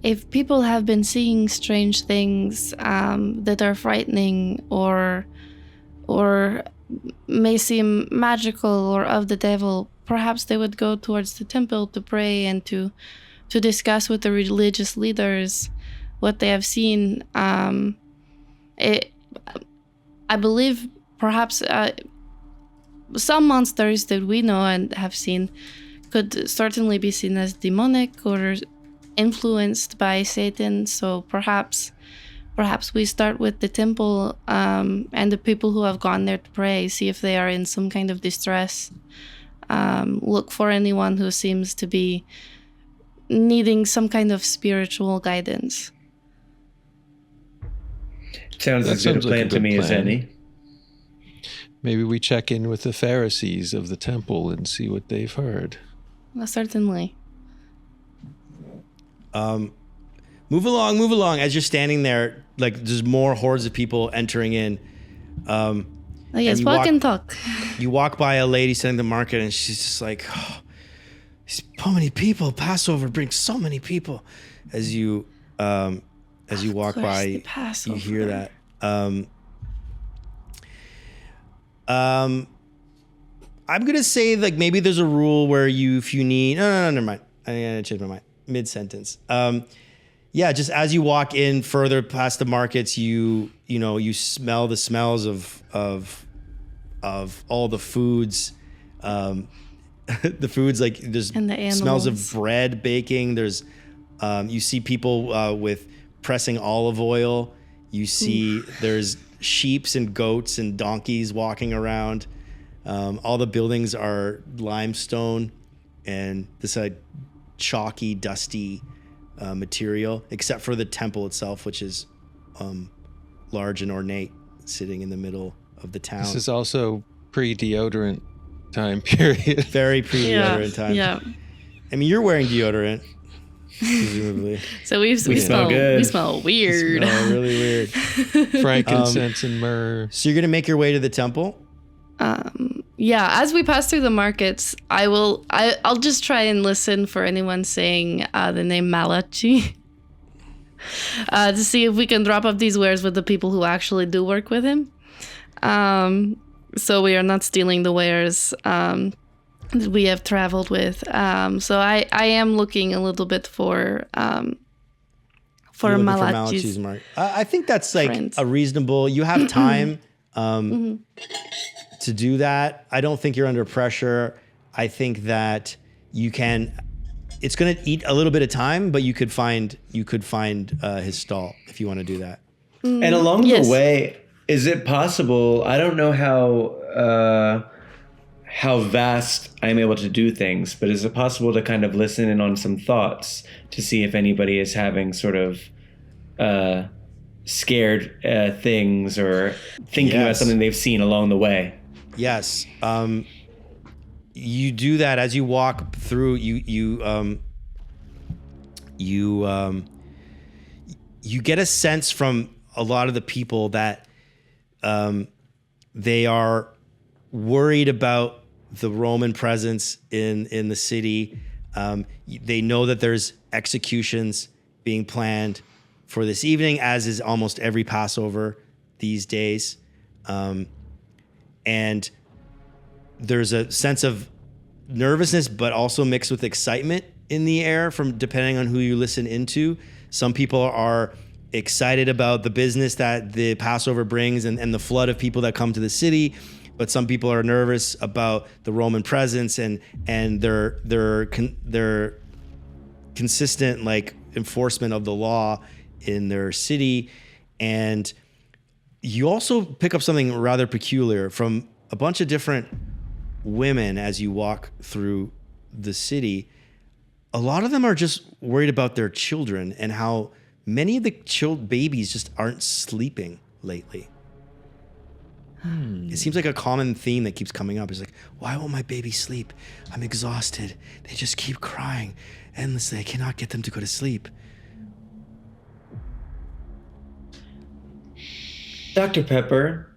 if people have been seeing strange things that are frightening or may seem magical or of the devil, perhaps they would go towards the temple to pray and to discuss with the religious leaders what they have seen. I believe perhaps some monsters that we know and have seen could certainly be seen as demonic or influenced by Satan. So perhaps we start with the temple and the people who have gone there to pray, see if they are in some kind of distress. Look for anyone who seems to be needing some kind of spiritual guidance. Sounds as good a plan to me as any. Maybe we check in with the Pharisees of the temple and see what they've heard. Well, certainly. Move along. As you're standing there, like there's more hordes of people entering in. Yes, walk and talk. You walk by a lady selling the market, and she's just like, oh, so many people. Passover brings so many people. As you walk by, you hear that. I'm gonna say like maybe there's a rule where if you need no, never mind. I'm gonna change my mind mid-sentence. Just as you walk in further past the markets, you smell the smells of all the foods. The foods, like there's smells of bread baking. There's you see people with pressing olive oil. You see there's sheeps and goats and donkeys walking around. All the buildings are limestone and this chalky, dusty material, except for the temple itself, which is large and ornate, sitting in the middle of the town. This is also pre-deodorant time period. Very pre-deodorant time. Yeah. I mean, you're wearing deodorant, presumably. So we smell good. We smell weird. We smell really weird. Frankincense and myrrh. So you're gonna make your way to the temple? As we pass through the markets, I'll just try and listen for anyone saying the name Malachi to see if we can drop off these wares with the people who actually do work with him. So we are not stealing the wares that we have traveled with. So I am looking a little bit for Malachi's mark. I think that's like friends. a reasonable. You have time. To do that. I don't think you're under pressure. I think that you can. It's going to eat a little bit of time, but you could find his stall if you want to do that. And along the way, is it possible? I don't know how vast I'm able to do things, but is it possible to kind of listen in on some thoughts to see if anybody is having sort of scared things or thinking about something they've seen along the way? Yes. You do that as you walk through. You you get a sense from a lot of the people that they are worried about the Roman presence in the city. They know that there's executions being planned for this evening, as is almost every Passover these days. And there's a sense of nervousness, but also mixed with excitement in the air from depending on who you listen into. Some people are excited about the business that the Passover brings and the flood of people that come to the city. But some people are nervous about the Roman presence and their consistent like enforcement of the law in their city. And you also pick up something rather peculiar from a bunch of different women as you walk through the city. A lot of them are just worried about their children and how many of the babies just aren't sleeping lately. It seems like a common theme that keeps coming up. It's like, why won't my baby sleep? I'm exhausted. They just keep crying endlessly. I cannot get them to go to sleep. Dr. Pepper,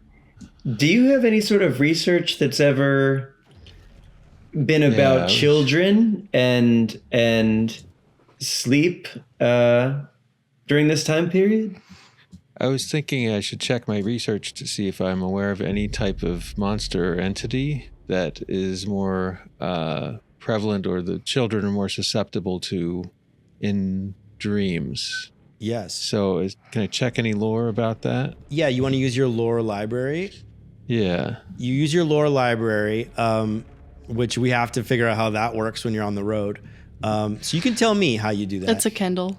do you have any sort of research that's ever been about children and sleep during this time period? I was thinking I should check my research to see if I'm aware of any type of monster or entity that is more prevalent or the children are more susceptible to in dreams. Yes. So can I check any lore about that? Yeah, you want to use your lore library? Yeah. You use your lore library, which we have to figure out how that works when you're on the road. So you can tell me how you do that. It's a Kindle.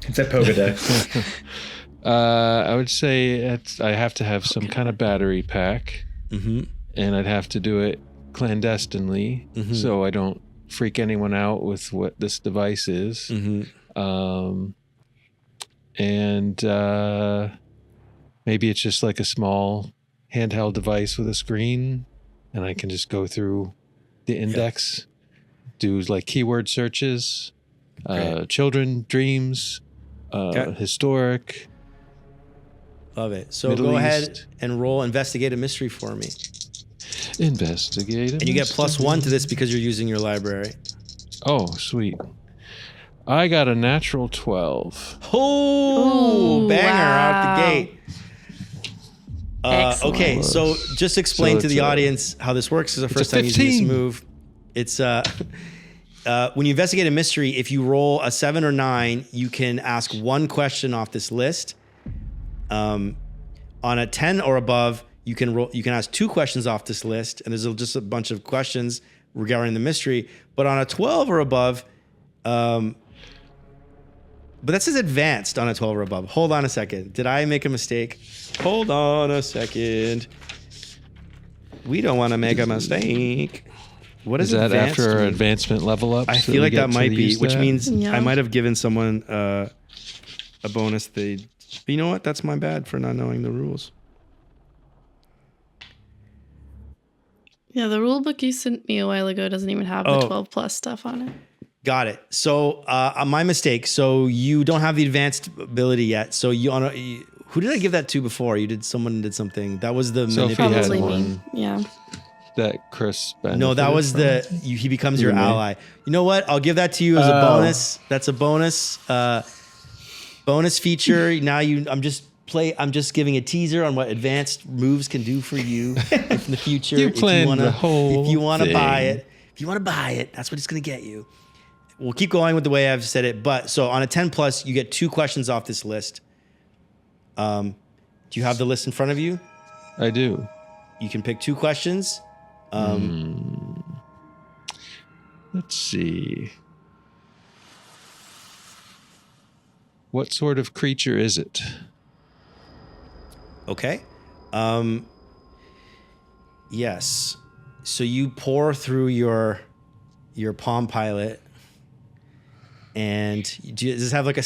It's a Pokedex. I would say I have to have some kind of battery pack, and I'd have to do it clandestinely so I don't freak anyone out with what this device is. And maybe it's just like a small handheld device with a screen, and I can just go through the index, do like keyword searches, children, dreams, historic. Love it. So Middle go East. ahead and roll investigate a mystery for me. Investigate. And you get +1 to this because you're using your library. Oh, sweet. I got a natural 12. Oh, Ooh, banger wow. out the gate. Okay, so just explain to the audience how this works. This is the first time using this move. It's when you investigate a mystery, if you roll a 7 or 9, you can ask one question off this list. On a 10 or above, you can ask 2 questions off this list, and there's just a bunch of questions regarding the mystery. But on a 12 or above, but that says advanced on a 12 or above. Hold on a second. Did I make a mistake? Hold on a second. We don't want to make a mistake. What is that after our advancement level up? I feel like that might be, which means I might have given someone a bonus. But you know what? That's my bad for not knowing the rules. Yeah, the rule book you sent me a while ago doesn't even have the 12 plus stuff on it. Got it. So my mistake. So you don't have the advanced ability yet. So who did I give that to before? Someone did something. That was the Probably me. Yeah. That Chris benefited No, that was from? he becomes your ally. You know what? I'll give that to you as a bonus. That's a bonus. Bonus feature. Now I'm just giving a teaser on what advanced moves can do for you in the future. If you want to buy it, that's what it's going to get you. We'll keep going with the way I've said it. But so on a 10 plus, you get 2 questions off this list. Do you have the list in front of you? I do. You can pick 2 questions. Let's see. What sort of creature is it? Okay. Yes. So you pour through your Palm Pilot, and does this have like I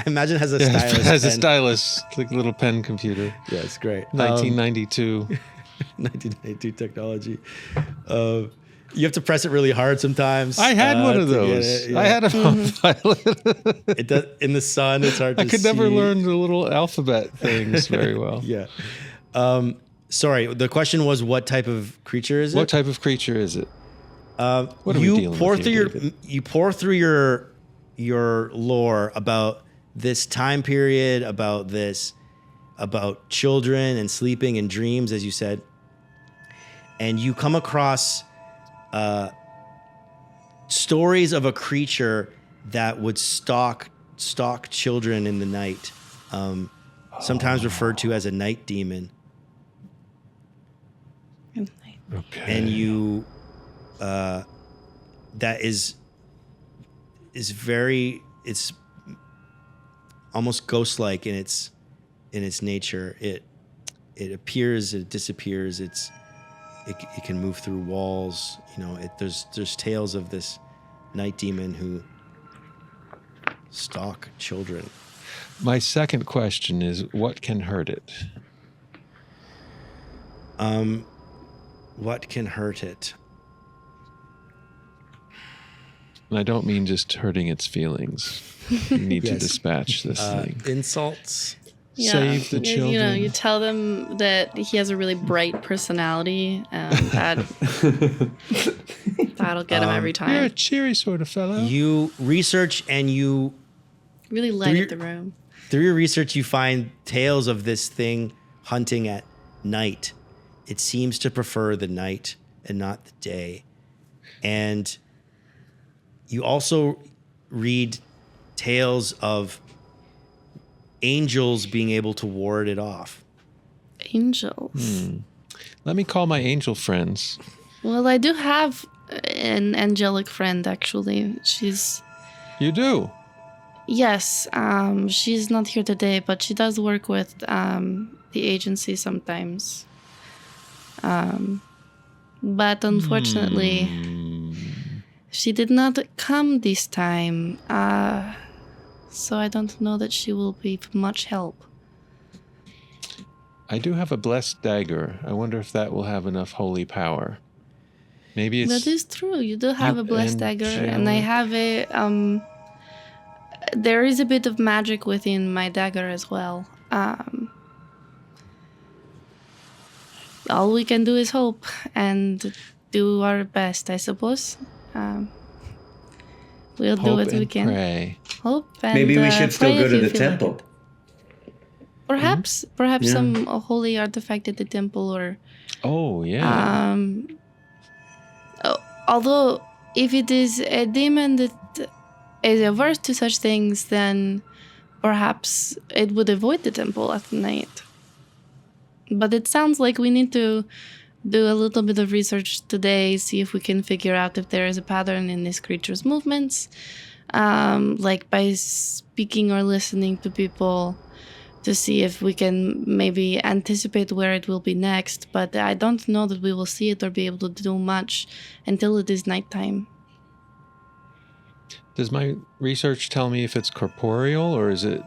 imagine it has a stylus. It has a stylus, like a little pen computer. Yeah, it's great. 1992. 1992 technology. You have to press it really hard sometimes. I had one of those. I had a pilot. It does, in the sun, it's hard to see. I could never learn the little alphabet things very well. Yeah. Sorry, the question was, what type of creature is it? What type of creature is it? What are you we dealing pour with through here, your David? you pour through your lore about this time period, about children and sleeping and dreams, as you said, and you come across stories of a creature that would stalk children in the night, sometimes referred to as a night demon. Okay. And you, that is very, it's almost ghost-like in its nature. It appears, it disappears. It can move through walls. You know, there's tales of this night demon who stalk children. My second question is, what can hurt it? What can hurt it? And I don't mean just hurting its feelings. You need to dispatch this thing. Insults. Yeah, Save the children. You know, you tell them that he has a really bright personality, and that'll get him every time. You're a cheery sort of fellow. You research and you, Really light the room. through your research, you find tales of this thing hunting at night. It seems to prefer the night and not the day. And you also read tales of angels being able to ward it off. Angels. Let me call my angel friends. Well, I do have an angelic friend, actually. You do? Yes, she's not here today, but she does work with the agency sometimes. But unfortunately, she did not come this time. So I don't know that she will be of much help. I do have a blessed dagger. I wonder if that will have enough holy power. Maybe it's... That is true. You do have a blessed dagger, and I have a... there is a bit of magic within my dagger as well. All we can do is hope and do our best, I suppose. We'll do what we can. Pray. Hope and maybe we should still pray go if to you the feel like temple. it. Perhaps some holy artifact at the temple, or Oh, yeah. although if it is a demon that is averse to such things, then perhaps it would avoid the temple at night. But it sounds like we need to do a little bit of research today, see if we can figure out if there is a pattern in this creature's movements, like by speaking or listening to people, to see if we can maybe anticipate where it will be next. But I don't know that we will see it or be able to do much until it is nighttime. Does my research tell me if it's corporeal or is it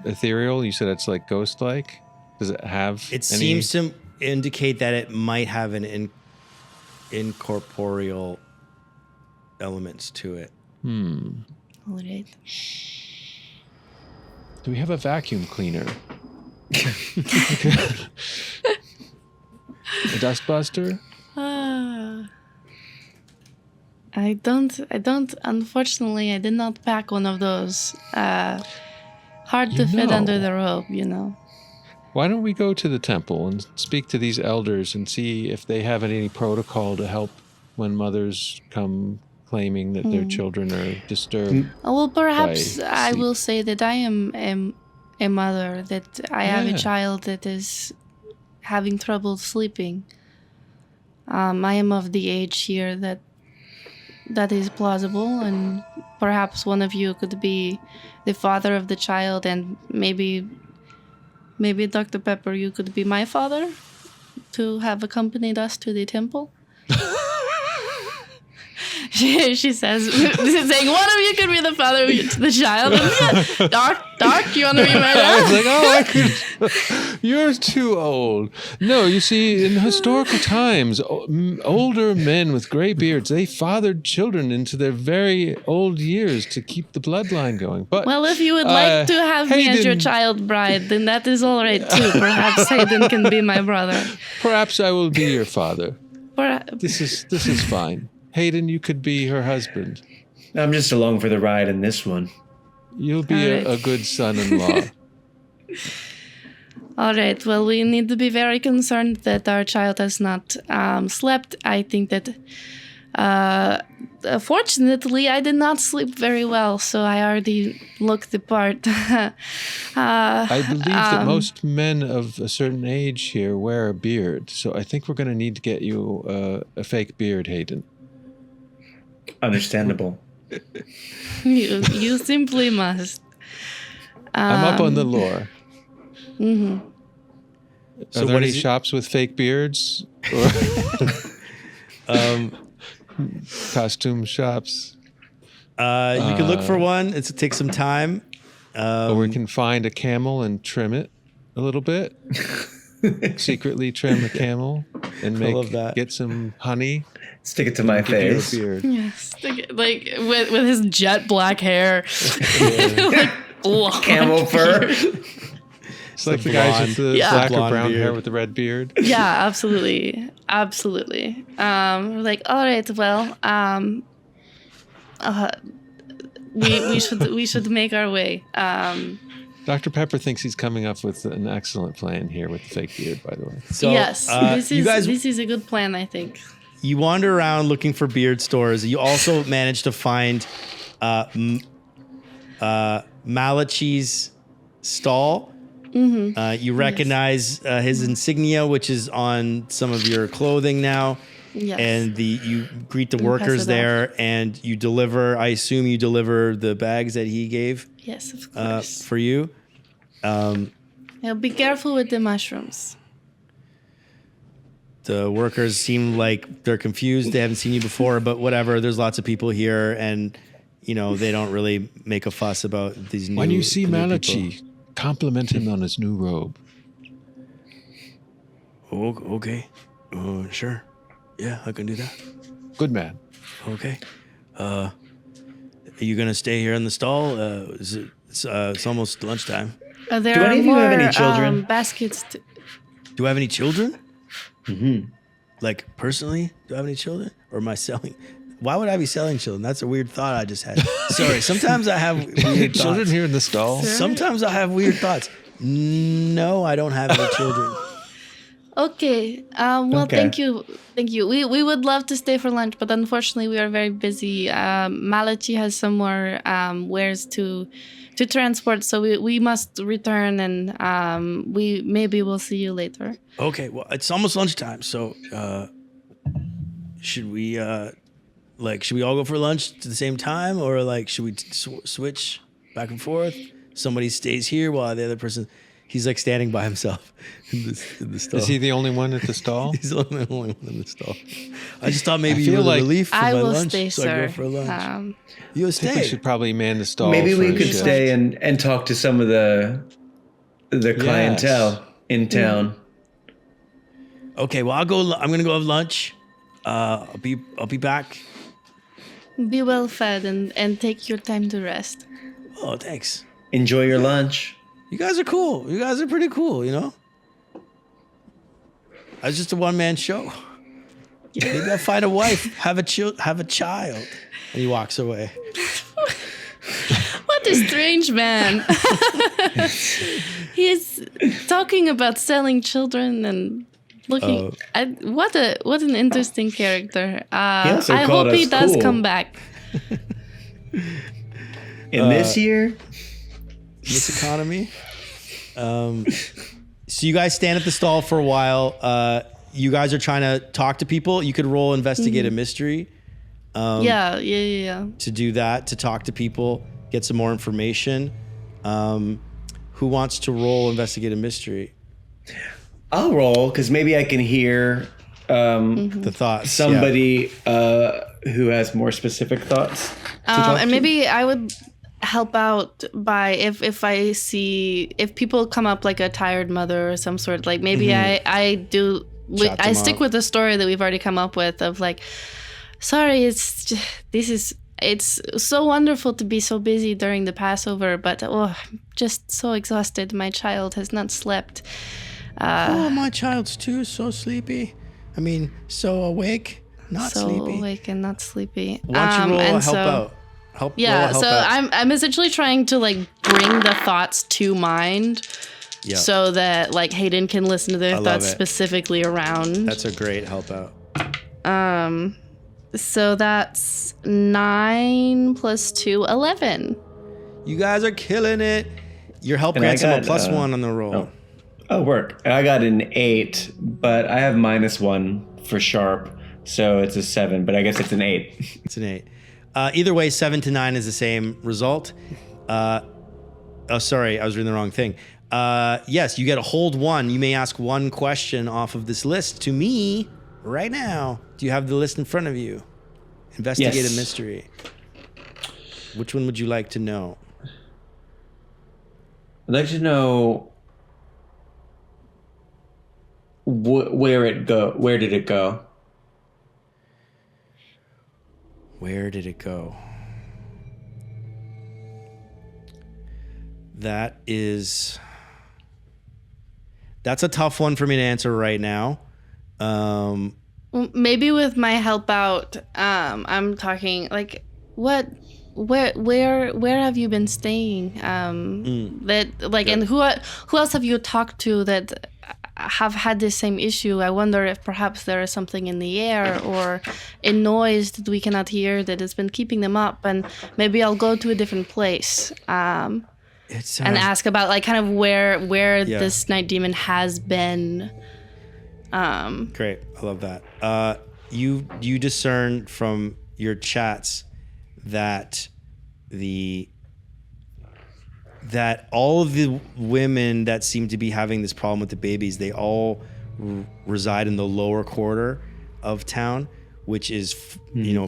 ethereal? You said it's like ghost-like. Does it have It seems to indicate that it might have an incorporeal elements to it. All right. Do we have a vacuum cleaner? A dust buster? I don't, unfortunately, I did not pack one of those. Hard to fit under the robe, you know. Why don't we go to the temple and speak to these elders and see if they have any protocol to help when mothers come claiming that their children are disturbed? Well, perhaps I sleep. will say that I am a mother, that I have a child that is having trouble sleeping. I am of the age here that is plausible, and perhaps one of you could be the father of the child, and maybe Dr. Pepper, you could be my father to have accompanied us to the temple. she says, saying, one of you could be the father to the child. And, Doc, you want to be my dad? I was like, I could. You're too old. No, you see, in historical times, older men with gray beards, they fathered children into their very old years to keep the bloodline going. But well, if you would like to have me as your child bride, then that is all right too. Perhaps Hayden can be my brother. Perhaps I will be your father. This is fine. Hayden, you could be her husband. I'm just along for the ride in this one. You'll be a good son-in-law. All right. Well, we need to be very concerned that our child has not slept. I think that, fortunately, I did not sleep very well, so I already looked the part. I believe that most men of a certain age here wear a beard, so I think we're going to need to get you a fake beard, Hayden. Understandable. You simply must. I'm up on the lore. Mm-hmm. Are there any shops with fake beards? Or costume shops? You can look for one. It takes some time. Or we can find a camel and trim it a little bit. Secretly trim a camel and get some honey. Stick it to my face. Yeah, stick it, like with his jet black hair. Like, camel fur. It's like the guys with the black or brown hair with the red beard. Yeah, absolutely. We're like, all right, well, we should make our way. Dr. Pepper thinks he's coming up with an excellent plan here with the fake beard, by the way. So, yes, this is a good plan, I think. You wander around looking for beard stores. You also managed to find Malachi's stall. Mm-hmm. You recognize his insignia, which is on some of your clothing now. Yes. And you greet the workers there, and you deliver. I assume you deliver the bags that he gave. Yes, of course. For you. Be careful with the mushrooms. The workers seem like they're confused. They haven't seen you before, but whatever. There's lots of people here, and they don't really make a fuss about these new. When you see Malachi, compliment him on his new robe. Oh, okay. Sure. Yeah, I can do that. Good man. Okay. Are you gonna stay here in the stall? It's almost lunchtime. Do any of you have any children? Baskets. Do I have any children? Mm-hmm. Like personally, do I have any children? Or am I selling? Why would I be selling children? That's a weird thought I just had. Sorry. Sometimes I have weird children here in the stall. Sure. Sometimes I have weird thoughts. No, I don't have any children. Okay. Well, thank you. We would love to stay for lunch, but unfortunately, we are very busy. Malachi has some more wares to transport, so we must return, and we'll see you later. Okay. Well, it's almost lunchtime, so should we should we all go for lunch at the same time, or should we switch back and forth? Somebody stays here while the other person. He's standing by himself in the stall. Is he the only one at the stall? He's the only one in the stall. I just thought maybe you were the relief for my lunch, stay, so sir. I go for lunch. You'll stay. I think we should probably man the stall. Maybe we could stay and talk to some of the clientele in town. Okay, well I'm gonna go have lunch. I'll be back. Be well fed and take your time to rest. Oh, thanks. Enjoy your lunch. You guys are cool. You guys are pretty cool, I was just a one-man show. Maybe I'll find a wife, have a child. And he walks away. What a strange man. He's talking about selling children and looking at what an interesting character. I hope he does come back. In this year? This economy. So you guys stand at the stall for a while. You guys are trying to talk to people. You could roll investigate a mystery. Yeah. To do that, to talk to people, get some more information. Who wants to roll investigate a mystery? I'll roll because maybe I can hear the thoughts. Somebody who has more specific thoughts. And maybe I would help out by if people come up like a tired mother or some sort, like maybe I stick with the story that we've already come up with of like, sorry, it's so wonderful to be so busy during the Passover, but I'm just so exhausted. My child has not slept. My child's too so sleepy. I mean, so awake, not sleepy. So awake and not sleepy. Why don't you roll help out? Help out. I'm essentially trying to like bring the thoughts to mind, so that like Hayden can listen to their thoughts specifically around. That's a great help out. So that's 9 + 2, 11. You guys are killing it. Your help grants him a +1 on the roll. Oh, work. I got an 8, but I have -1 for sharp, so it's a 7. But I guess it's an 8. It's an 8. Either way, 7 to 9 is the same result. Sorry, I was reading the wrong thing. Yes, you get a hold 1. You may ask one question off of this list to me right now. Do you have the list in front of you? Investigate a mystery. Which one would you like to know? I'd like to know where did it go? Where did it go? That's a tough one for me to answer right now. Maybe with my help out, I'm talking like where have you been staying? That like, and who else have you talked to that have had this same issue? I wonder if perhaps there is something in the air or a noise that we cannot hear that has been keeping them up, and maybe I'll go to a different place and ask about like kind of where this night demon has been. Great, I love that. You discern from your chats that all of the women that seem to be having this problem with the babies, they all reside in the lower quarter of town, which is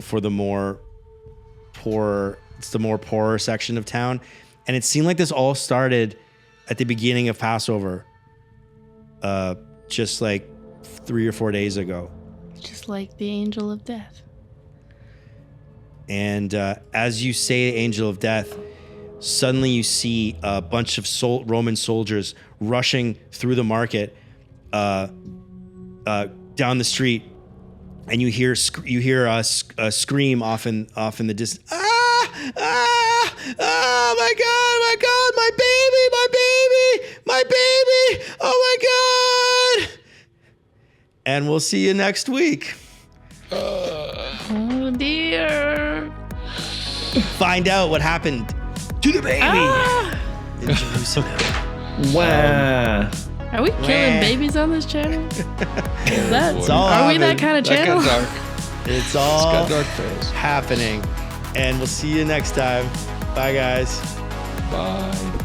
for the more poor. It's the more poorer section of town, and it seemed like this all started at the beginning of Passover, just like 3 or 4 days ago. Just like the angel of death. And as you say angel of death, suddenly you see a bunch of Roman soldiers rushing through the market down the street, and you hear a scream off in the distance. Oh my God, my baby, oh my God. And we'll see you next week. Oh dear. Find out what happened to the baby in Jerusalem. Wow. Are we killing babies on this channel? Are we that kind of channel? That got dark. It's all got dark fails. happening. And we'll see you next time. Bye, guys. Bye.